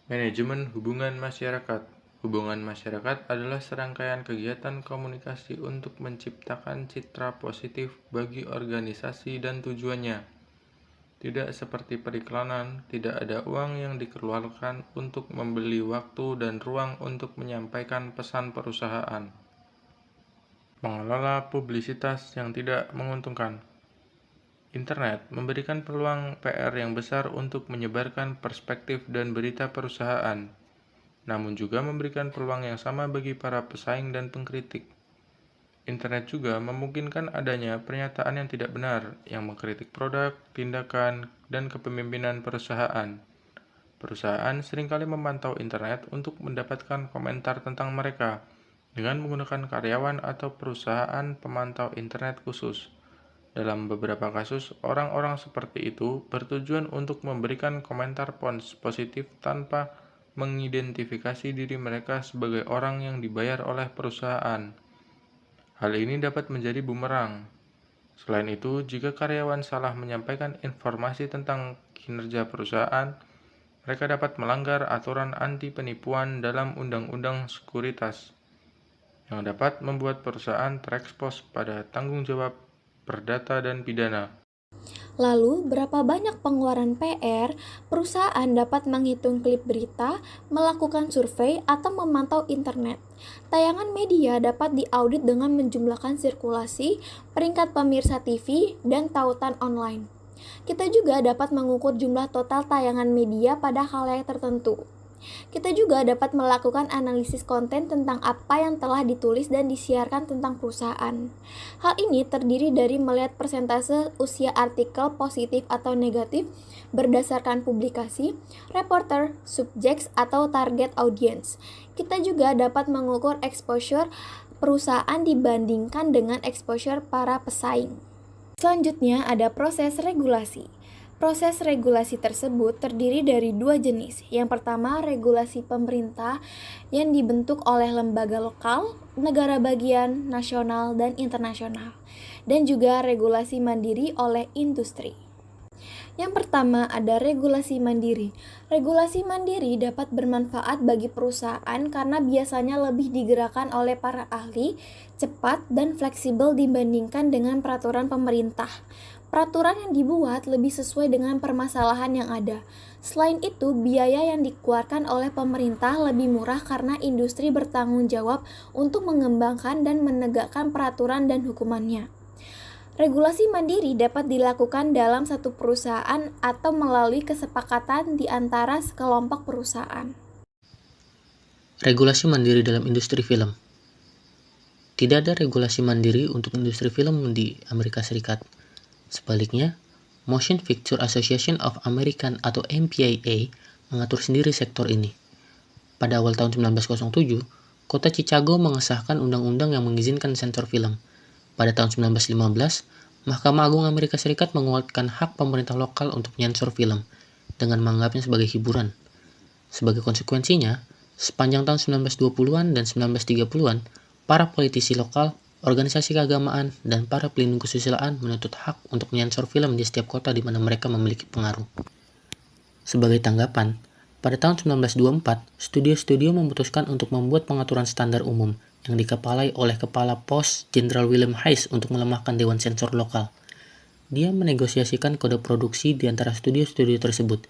Manajemen hubungan masyarakat. Hubungan masyarakat adalah serangkaian kegiatan komunikasi untuk menciptakan citra positif bagi organisasi dan tujuannya. Tidak seperti periklanan, tidak ada uang yang dikeluarkan untuk membeli waktu dan ruang untuk menyampaikan pesan perusahaan. Mengelola publisitas yang tidak menguntungkan. Internet memberikan peluang PR yang besar untuk menyebarkan perspektif dan berita perusahaan, namun juga memberikan peluang yang sama bagi para pesaing dan pengkritik. Internet juga memungkinkan adanya pernyataan yang tidak benar yang mengkritik produk, tindakan, dan kepemimpinan perusahaan. Perusahaan seringkali memantau internet untuk mendapatkan komentar tentang mereka dengan menggunakan karyawan atau perusahaan pemantau internet khusus. Dalam beberapa kasus, orang-orang seperti itu bertujuan untuk memberikan komentar positif tanpa mengidentifikasi diri mereka sebagai orang yang dibayar oleh perusahaan. Hal ini dapat menjadi bumerang. Selain itu, jika karyawan salah menyampaikan informasi tentang kinerja perusahaan, mereka dapat melanggar aturan anti penipuan dalam Undang-Undang Sekuritas, yang dapat membuat perusahaan terekspos pada tanggung jawab perdata dan pidana. Lalu, berapa banyak pengeluaran PR? Perusahaan dapat menghitung klip berita, melakukan survei, atau memantau internet. Tayangan media dapat diaudit dengan menjumlahkan sirkulasi, peringkat pemirsa TV, dan tautan online. Kita juga dapat mengukur jumlah total tayangan media pada khalayak tertentu. Kita juga dapat melakukan analisis konten tentang apa yang telah ditulis dan disiarkan tentang perusahaan. Hal ini terdiri dari melihat persentase usia artikel positif atau negatif berdasarkan publikasi, reporter, subjeks, atau target audience. Kita juga dapat mengukur exposure perusahaan dibandingkan dengan exposure para pesaing. Selanjutnya ada proses regulasi. Proses regulasi tersebut terdiri dari dua jenis. Yang pertama, regulasi pemerintah yang dibentuk oleh lembaga lokal, negara bagian, nasional, dan internasional. Dan juga regulasi mandiri oleh industri. Yang pertama ada regulasi mandiri. Regulasi mandiri dapat bermanfaat bagi perusahaan karena biasanya lebih digerakkan oleh para ahli, cepat, dan fleksibel dibandingkan dengan peraturan pemerintah. Peraturan yang dibuat lebih sesuai dengan permasalahan yang ada. Selain itu, biaya yang dikeluarkan oleh pemerintah lebih murah karena industri bertanggung jawab untuk mengembangkan dan menegakkan peraturan dan hukumannya. Regulasi mandiri dapat dilakukan dalam satu perusahaan atau melalui kesepakatan di antara sekelompok perusahaan. Regulasi mandiri dalam industri film. Tidak ada regulasi mandiri untuk industri film di Amerika Serikat. Sebaliknya, Motion Picture Association of America atau MPAA mengatur sendiri sektor ini. Pada awal tahun 1907, Kota Chicago mengesahkan undang-undang yang mengizinkan sensor film. Pada tahun 1915, Mahkamah Agung Amerika Serikat menguatkan hak pemerintah lokal untuk menyensor film dengan menganggapnya sebagai hiburan. Sebagai konsekuensinya, sepanjang tahun 1920-an dan 1930-an, para politisi lokal, organisasi keagamaan, dan para pelindung kesusilaan menuntut hak untuk menyensor film di setiap kota di mana mereka memiliki pengaruh. Sebagai tanggapan, pada tahun 1924, studio-studio memutuskan untuk membuat pengaturan standar umum yang dikepalai oleh Kepala Pos Jenderal William Hayes untuk melemahkan Dewan Sensor lokal. Dia menegosiasikan kode produksi di antara studio-studio tersebut.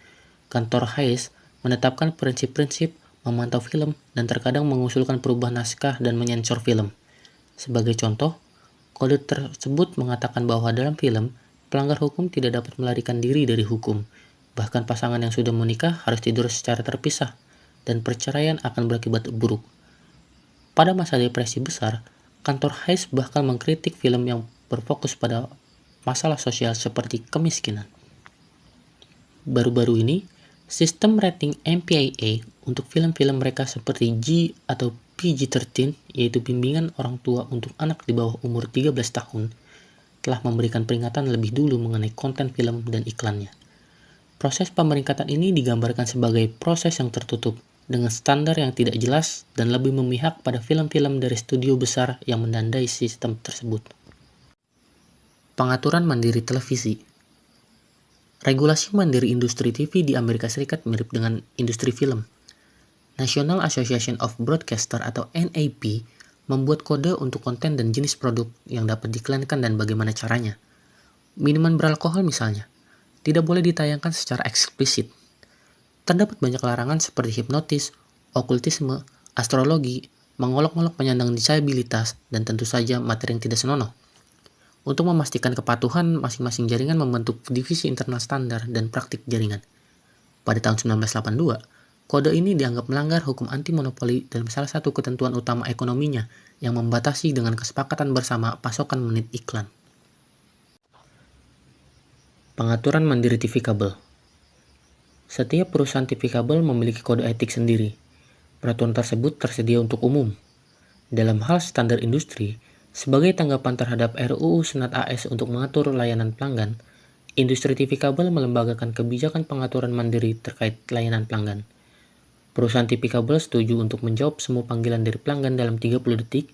Kantor Hayes menetapkan prinsip-prinsip, memantau film, dan terkadang mengusulkan perubahan naskah dan menyensor film. Sebagai contoh, kode tersebut mengatakan bahwa dalam film, pelanggar hukum tidak dapat melarikan diri dari hukum. Bahkan pasangan yang sudah menikah harus tidur secara terpisah, dan perceraian akan berakibat buruk. Pada masa depresi besar, kantor Hayes bahkan mengkritik film yang berfokus pada masalah sosial seperti kemiskinan. Baru-baru ini, sistem rating MPAA untuk film-film mereka seperti G atau PG-13, yaitu bimbingan orang tua untuk anak di bawah umur 13 tahun, telah memberikan peringatan lebih dulu mengenai konten film dan iklannya. Proses pemeringkatan ini digambarkan sebagai proses yang tertutup, dengan standar yang tidak jelas dan lebih memihak pada film-film dari studio besar yang menandai sistem tersebut. Pengaturan mandiri televisi. Regulasi mandiri industri TV di Amerika Serikat mirip dengan industri film. National Association of Broadcasters atau NAB membuat kode untuk konten dan jenis produk yang dapat diiklankan dan bagaimana caranya. Minuman beralkohol misalnya, tidak boleh ditayangkan secara eksplisit. Terdapat banyak larangan seperti hipnotis, okultisme, astrologi, mengolok-olok penyandang disabilitas, dan tentu saja materi yang tidak senonoh. Untuk memastikan kepatuhan, masing-masing jaringan membentuk divisi internal standar dan praktik jaringan. Pada tahun 1982, kode ini dianggap melanggar hukum anti-monopoli dalam salah satu ketentuan utama ekonominya yang membatasi dengan kesepakatan bersama pasokan menit iklan. Pengaturan mandiri TV kabel. Setiap perusahaan TV kabel memiliki kode etik sendiri. Peraturan tersebut tersedia untuk umum. Dalam hal standar industri, sebagai tanggapan terhadap RUU Senat AS untuk mengatur layanan pelanggan, industri TV kabel melembagakan kebijakan pengaturan mandiri terkait layanan pelanggan. Perusahaan TV kabel setuju untuk menjawab semua panggilan dari pelanggan dalam 30 detik,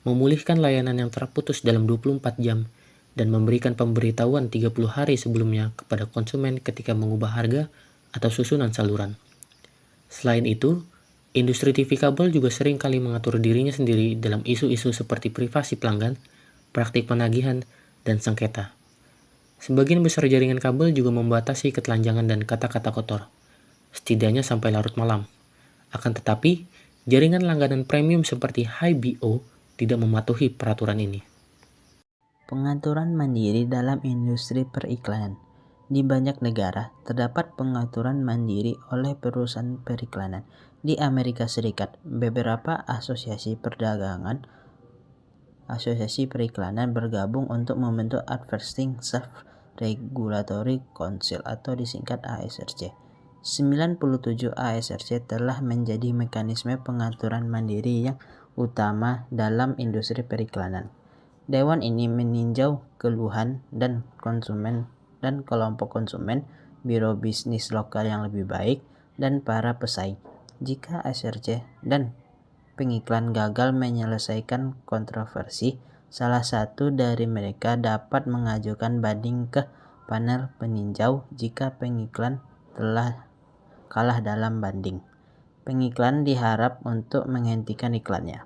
memulihkan layanan yang terputus dalam 24 jam, dan memberikan pemberitahuan 30 hari sebelumnya kepada konsumen ketika mengubah harga atau susunan saluran. Selain itu, industri TV kabel juga sering kali mengatur dirinya sendiri dalam isu-isu seperti privasi pelanggan, praktik penagihan, dan sengketa. Sebagian besar jaringan kabel juga membatasi ketelanjangan dan kata-kata kotor, setidaknya sampai larut malam. Akan tetapi, jaringan langganan premium seperti HBO tidak mematuhi peraturan ini. Pengaturan mandiri dalam industri periklanan. Di banyak negara, terdapat pengaturan mandiri oleh perusahaan periklanan. Di Amerika Serikat, beberapa asosiasi perdagangan, asosiasi periklanan bergabung untuk membentuk Advertising Safety Regulatory Council atau disingkat ASRC. 97 ASRC telah menjadi mekanisme pengaturan mandiri yang utama dalam industri periklanan. Dewan ini meninjau keluhan dan konsumen dan kelompok konsumen, biro bisnis lokal yang lebih baik, dan para pesaing. Jika ASRC dan pengiklan gagal menyelesaikan kontroversi, salah satu dari mereka dapat mengajukan banding ke panel peninjau jika pengiklan telah kalah dalam banding. Pengiklan diharap untuk menghentikan iklannya.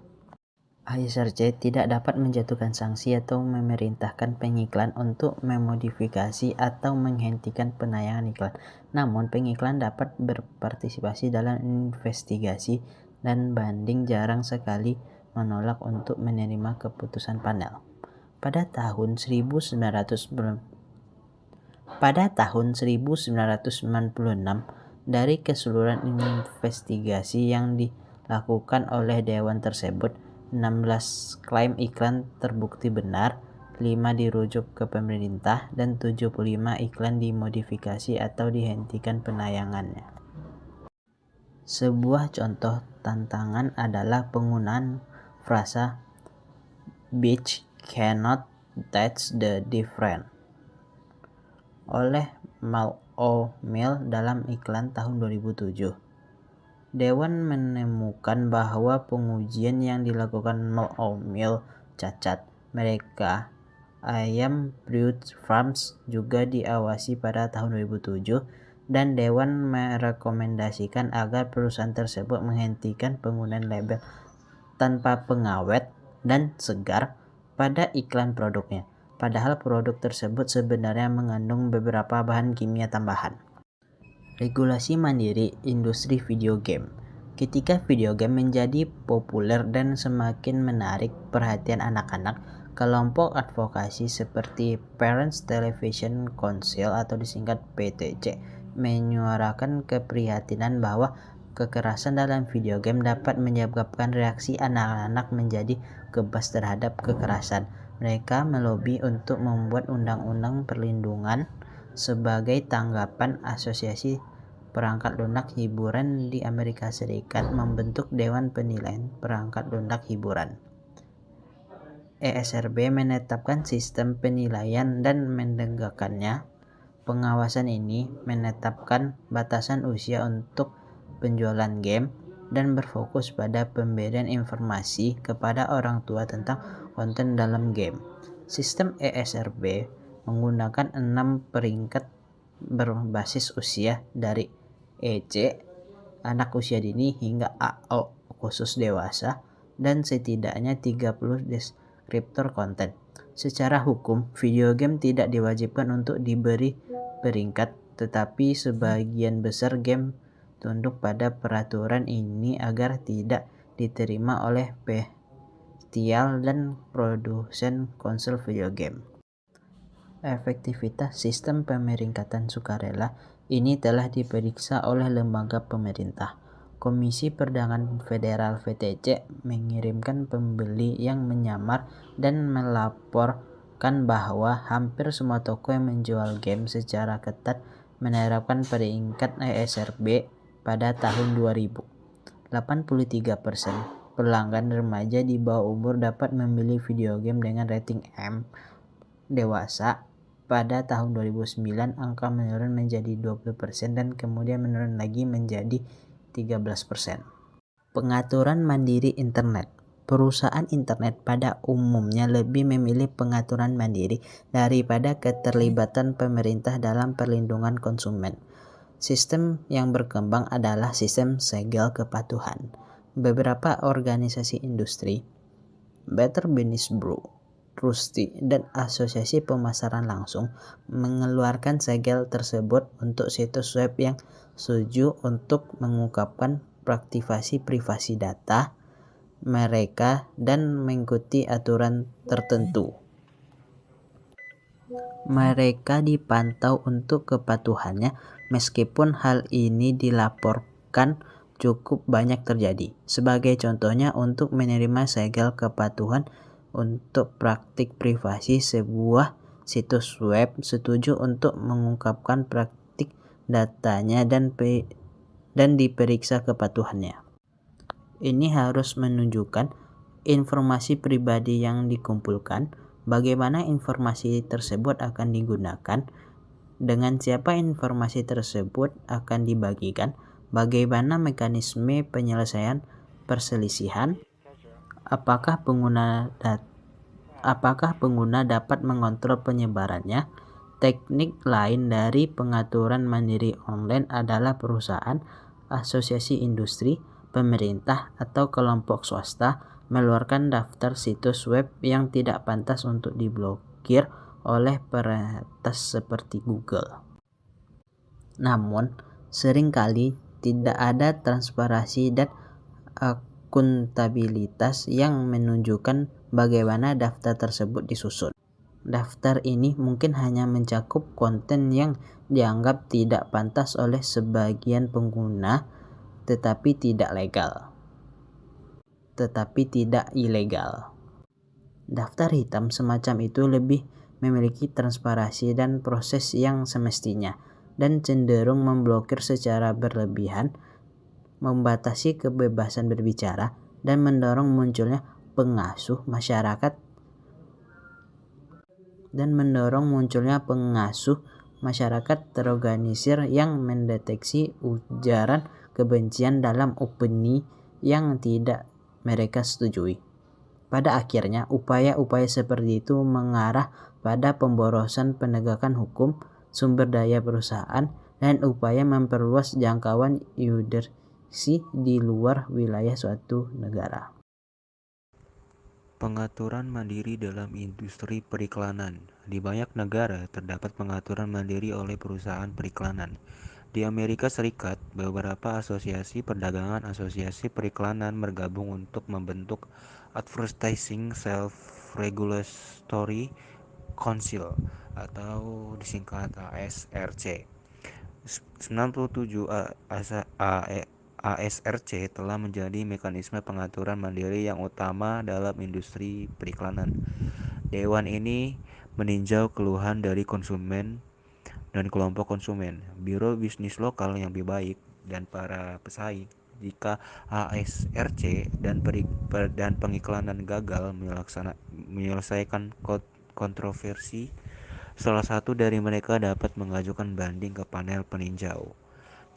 ASRC tidak dapat menjatuhkan sanksi atau memerintahkan pengiklan untuk memodifikasi atau menghentikan penayangan iklan. Namun, pengiklan dapat berpartisipasi dalam investigasi dan banding jarang sekali menolak untuk menerima keputusan panel. Pada tahun 1996, dari keseluruhan investigasi yang dilakukan oleh dewan tersebut, 16 klaim iklan terbukti benar, 5 dirujuk ke pemerintah, dan 75 iklan dimodifikasi atau dihentikan penayangannya. Sebuah contoh tantangan adalah penggunaan frasa "Bitch cannot touch the different" oleh Mil dalam iklan tahun 2007. Dewan menemukan bahwa pengujian yang dilakukan Mil cacat. Mereka ayam Brute Farms juga diawasi pada tahun 2007 dan Dewan merekomendasikan agar perusahaan tersebut menghentikan penggunaan label tanpa pengawet dan segar pada iklan produknya, padahal produk tersebut sebenarnya mengandung beberapa bahan kimia tambahan. Regulasi mandiri industri video game. Ketika video game menjadi populer dan semakin menarik perhatian anak-anak, kelompok advokasi seperti Parents Television Council atau disingkat PTC menyuarakan keprihatinan bahwa kekerasan dalam video game dapat menyebabkan reaksi anak-anak menjadi kebas terhadap kekerasan. Mereka melobi untuk membuat undang-undang perlindungan sebagai tanggapan Asosiasi Perangkat Lunak Hiburan di Amerika Serikat membentuk Dewan Penilaian Perangkat Lunak Hiburan. ESRB menetapkan sistem penilaian dan menegakkannya. Pengawasan ini menetapkan batasan usia untuk penjualan game dan berfokus pada pemberian informasi kepada orang tua tentang konten dalam game. Sistem ESRB menggunakan 6 peringkat berbasis usia dari EC, anak usia dini, hingga AO, khusus dewasa, dan setidaknya 30 deskriptor konten. Secara hukum, video game tidak diwajibkan untuk diberi peringkat, tetapi sebagian besar game tunduk pada peraturan ini agar tidak diterima oleh penjual dan produsen konsol video game. Efektivitas sistem pemeringkatan sukarela ini telah diperiksa oleh lembaga pemerintah. Komisi Perdagangan Federal (VTC) mengirimkan pembeli yang menyamar dan melaporkan bahwa hampir semua toko yang menjual game secara ketat menerapkan peringkat ESRB pada tahun 2000. 83% pelanggan remaja di bawah umur dapat memilih video game dengan rating M dewasa. Pada tahun 2009, angka menurun menjadi 20% dan kemudian menurun lagi menjadi 13%. Pengaturan mandiri internet. Perusahaan internet pada umumnya lebih memilih pengaturan mandiri daripada keterlibatan pemerintah dalam perlindungan konsumen. Sistem yang berkembang adalah sistem segel kepatuhan. Beberapa organisasi industri, Better Business Bureau, Rusty, dan Asosiasi Pemasaran Langsung mengeluarkan segel tersebut untuk situs web yang setuju untuk mengungkapkan praktikasi privasi data mereka dan mengikuti aturan tertentu. Mereka dipantau untuk kepatuhannya, meskipun hal ini dilaporkan cukup banyak terjadi. Sebagai contohnya, untuk menerima segel kepatuhan untuk praktik privasi, sebuah situs web setuju untuk mengungkapkan praktik datanya dan diperiksa kepatuhannya. Ini harus menunjukkan informasi pribadi yang dikumpulkan, bagaimana informasi tersebut akan digunakan, dengan siapa informasi tersebut akan dibagikan, bagaimana mekanisme penyelesaian perselisihan, apakah pengguna dapat mengontrol penyebarannya. Teknik lain dari pengaturan mandiri online adalah perusahaan, asosiasi industri, pemerintah, atau kelompok swasta mengeluarkan daftar situs web yang tidak pantas untuk diblokir oleh peretas seperti Google. Namun, seringkali tidak ada transparansi dan akuntabilitas yang menunjukkan bagaimana daftar tersebut disusun. Daftar ini mungkin hanya mencakup konten yang dianggap tidak pantas oleh sebagian pengguna, tetapi tidak legal. tetapi tidak ilegal. Daftar hitam semacam itu lebih memiliki transparansi dan proses yang semestinya, dan cenderung memblokir secara berlebihan, membatasi kebebasan berbicara, dan mendorong munculnya pengasuh masyarakat terorganisir yang mendeteksi ujaran kebencian dalam opini yang tidak mereka setujui. Pada akhirnya, upaya-upaya seperti itu mengarah pada pemborosan penegakan hukum, sumber daya perusahaan, dan upaya memperluas jangkauan yurisdiksi di luar wilayah suatu negara. Pengaturan mandiri dalam industri periklanan. Di banyak negara terdapat pengaturan mandiri oleh perusahaan periklanan. Di Amerika Serikat, beberapa asosiasi perdagangan, asosiasi periklanan bergabung untuk membentuk Advertising Self-Regulatory Council atau disingkat ASRC. 97 ASRC telah menjadi mekanisme pengaturan mandiri yang utama dalam industri periklanan. Dewan ini meninjau keluhan dari konsumen dan kelompok konsumen, biro bisnis lokal yang lebih baik, dan para pesaing. Jika ASRC dan pengiklanan gagal menyelesaikan kontroversi, salah satu dari mereka dapat mengajukan banding ke panel peninjau.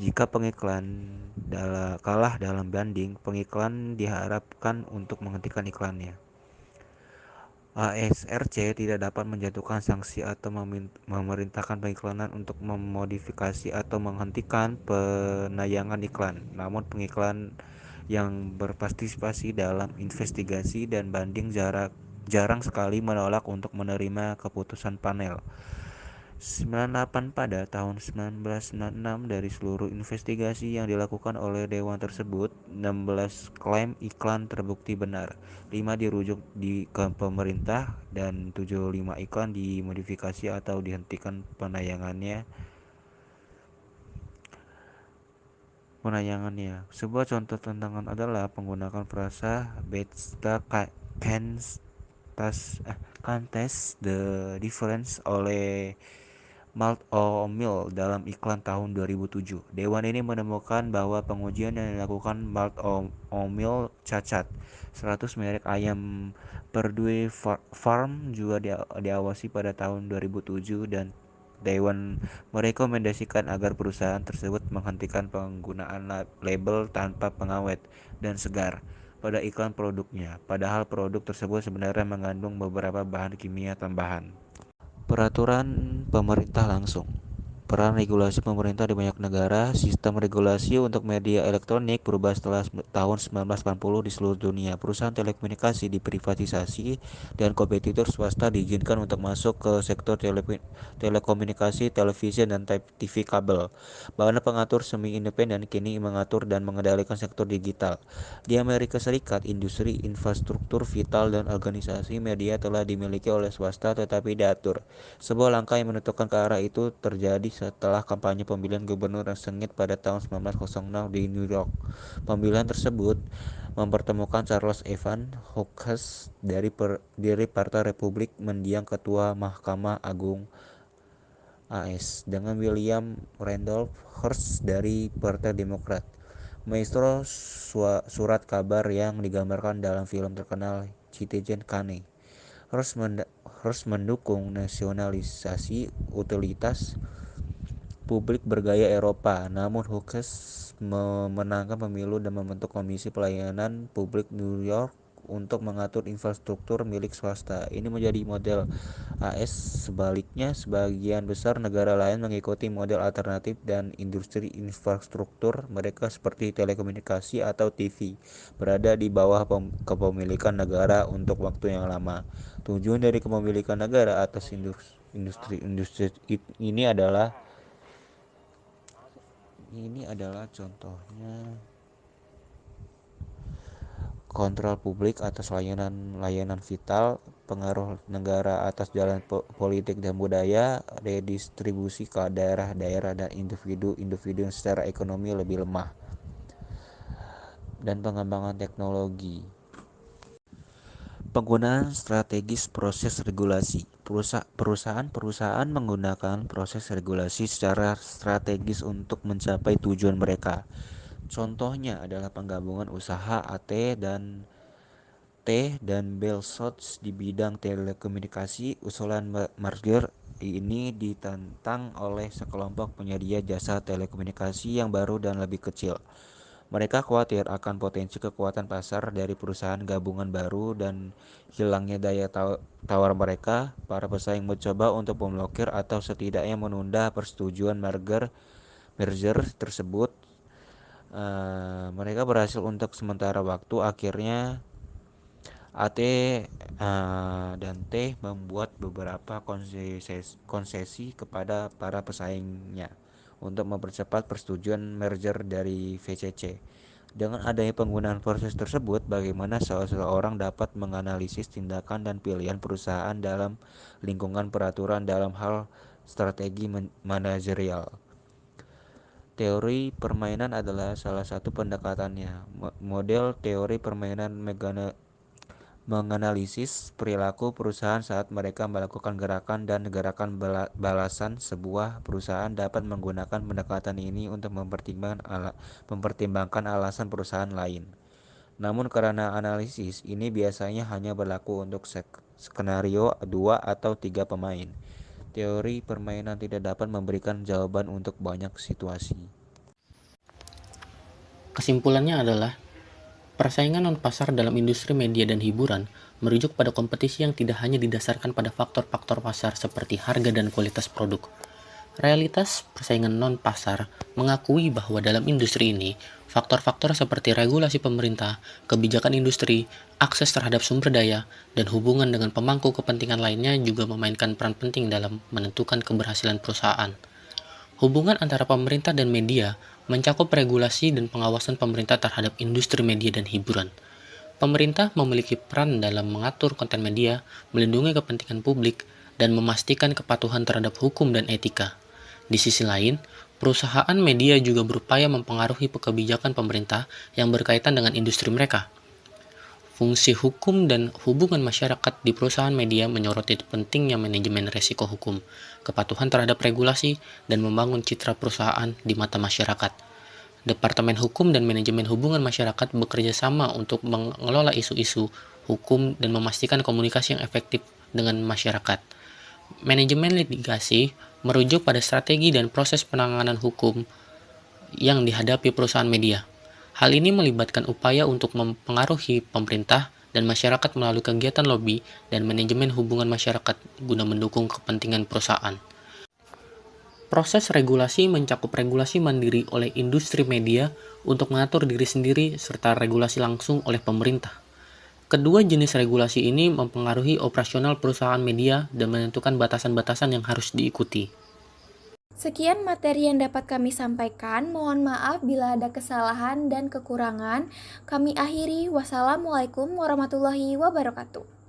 Jika pengiklan kalah dalam banding, pengiklan diharapkan untuk menghentikan iklannya. ASRC tidak dapat menjatuhkan sanksi atau memerintahkan pengiklanan untuk memodifikasi atau menghentikan penayangan iklan. Namun pengiklan yang berpartisipasi dalam investigasi dan banding jarang sekali menolak untuk menerima keputusan panel. 98 pada tahun 1996 dari seluruh investigasi yang dilakukan oleh dewan tersebut, 16 klaim iklan terbukti benar, 5 dirujuk ke pemerintah, dan 75 iklan dimodifikasi atau dihentikan penayangannya. Sebuah contoh tantangan adalah penggunaan frasa Bethesda can't taste the difference oleh Malt O'Meal dalam iklan tahun 2007. Dewan ini menemukan bahwa pengujian yang dilakukan Malt O'Meal cacat. 100 merek ayam Perdue Farm juga diawasi pada tahun 2007, dan Dewan merekomendasikan agar perusahaan tersebut menghentikan penggunaan label tanpa pengawet dan segar pada iklan produknya, padahal produk tersebut sebenarnya mengandung beberapa bahan kimia tambahan. Peraturan pemerintah langsung. Peran regulasi pemerintah di banyak negara. Sistem regulasi untuk media elektronik berubah setelah tahun 1980 di seluruh dunia. Perusahaan telekomunikasi diprivatisasi dan kompetitor swasta diizinkan untuk masuk ke sektor telekomunikasi, televisi, dan TV kabel. Badan pengatur semi independen kini mengatur dan mengendalikan sektor digital. Di Amerika Serikat, industri infrastruktur vital dan organisasi media telah dimiliki oleh swasta tetapi diatur. Sebuah langkah yang menentukan ke arah itu terjadi setelah kampanye pemilihan gubernur yang sengit pada tahun 1906 di New York. Pemilihan tersebut mempertemukan Charles Evans Hughes dari Partai Republik mendiang Ketua Mahkamah Agung AS dengan William Randolph Hearst dari Partai Demokrat. Maestro surat kabar yang digambarkan dalam film terkenal Citizen Kane. Hearst mendukung nasionalisasi utilitas publik bergaya Eropa, namun Hughes memenangkan pemilu dan membentuk Komisi Pelayanan Publik New York untuk mengatur infrastruktur milik swasta. Ini menjadi model AS. Sebaliknya, sebagian besar negara lain mengikuti model alternatif dan industri infrastruktur mereka seperti telekomunikasi atau TV berada di bawah kepemilikan negara untuk waktu yang lama. Tujuan dari kepemilikan negara atas industri ini adalah contohnya kontrol publik atas layanan vital, pengaruh negara atas jalan politik dan budaya, redistribusi ke daerah-daerah dan individu yang secara ekonomi lebih lemah, dan pengembangan teknologi. Penggunaan strategis proses regulasi. Perusahaan-perusahaan menggunakan proses regulasi secara strategis untuk mencapai tujuan mereka. Contohnya adalah penggabungan usaha T dan Bell South di bidang telekomunikasi. Usulan merger ini ditentang oleh sekelompok penyedia jasa telekomunikasi yang baru dan lebih kecil. Mereka khawatir akan potensi kekuatan pasar dari perusahaan gabungan baru dan hilangnya daya tawar mereka. Para pesaing mencoba untuk memblokir atau setidaknya menunda persetujuan merger tersebut. Mereka berhasil untuk sementara waktu. Akhirnya AT dan T membuat beberapa konsesi kepada para pesaingnya untuk mempercepat persetujuan merger dari VCC. Dengan adanya penggunaan proses tersebut, bagaimana seseorang dapat menganalisis tindakan dan pilihan perusahaan dalam lingkungan peraturan dalam hal strategi manajerial. Teori permainan adalah salah satu pendekatannya. Model teori permainan menganalisis perilaku perusahaan saat mereka melakukan gerakan dan gerakan balasan. Sebuah perusahaan dapat menggunakan pendekatan ini untuk mempertimbangkan alasan perusahaan lain. Namun karena analisis ini biasanya hanya berlaku untuk skenario 2 atau 3 pemain, teori permainan tidak dapat memberikan jawaban untuk banyak situasi. Kesimpulannya adalah, persaingan non-pasar dalam industri media dan hiburan merujuk pada kompetisi yang tidak hanya didasarkan pada faktor-faktor pasar seperti harga dan kualitas produk. Realitas persaingan non-pasar mengakui bahwa dalam industri ini, faktor-faktor seperti regulasi pemerintah, kebijakan industri, akses terhadap sumber daya, dan hubungan dengan pemangku kepentingan lainnya juga memainkan peran penting dalam menentukan keberhasilan perusahaan. Hubungan antara pemerintah dan media mencakup regulasi dan pengawasan pemerintah terhadap industri media dan hiburan. Pemerintah memiliki peran dalam mengatur konten media, melindungi kepentingan publik, dan memastikan kepatuhan terhadap hukum dan etika. Di sisi lain, perusahaan media juga berupaya mempengaruhi kebijakan pemerintah yang berkaitan dengan industri mereka. Fungsi hukum dan hubungan masyarakat di perusahaan media menyoroti pentingnya manajemen resiko hukum, kepatuhan terhadap regulasi, dan membangun citra perusahaan di mata masyarakat. Departemen Hukum dan Manajemen Hubungan Masyarakat bekerja sama untuk mengelola isu-isu hukum dan memastikan komunikasi yang efektif dengan masyarakat. Manajemen litigasi merujuk pada strategi dan proses penanganan hukum yang dihadapi perusahaan media. Hal ini melibatkan upaya untuk mempengaruhi pemerintah dan masyarakat melalui kegiatan lobby dan manajemen hubungan masyarakat guna mendukung kepentingan perusahaan. Proses regulasi mencakup regulasi mandiri oleh industri media untuk mengatur diri sendiri serta regulasi langsung oleh pemerintah. Kedua jenis regulasi ini mempengaruhi operasional perusahaan media dan menentukan batasan-batasan yang harus diikuti. Sekian materi yang dapat kami sampaikan. Mohon maaf bila ada kesalahan dan kekurangan. Kami akhiri. Wassalamualaikum warahmatullahi wabarakatuh.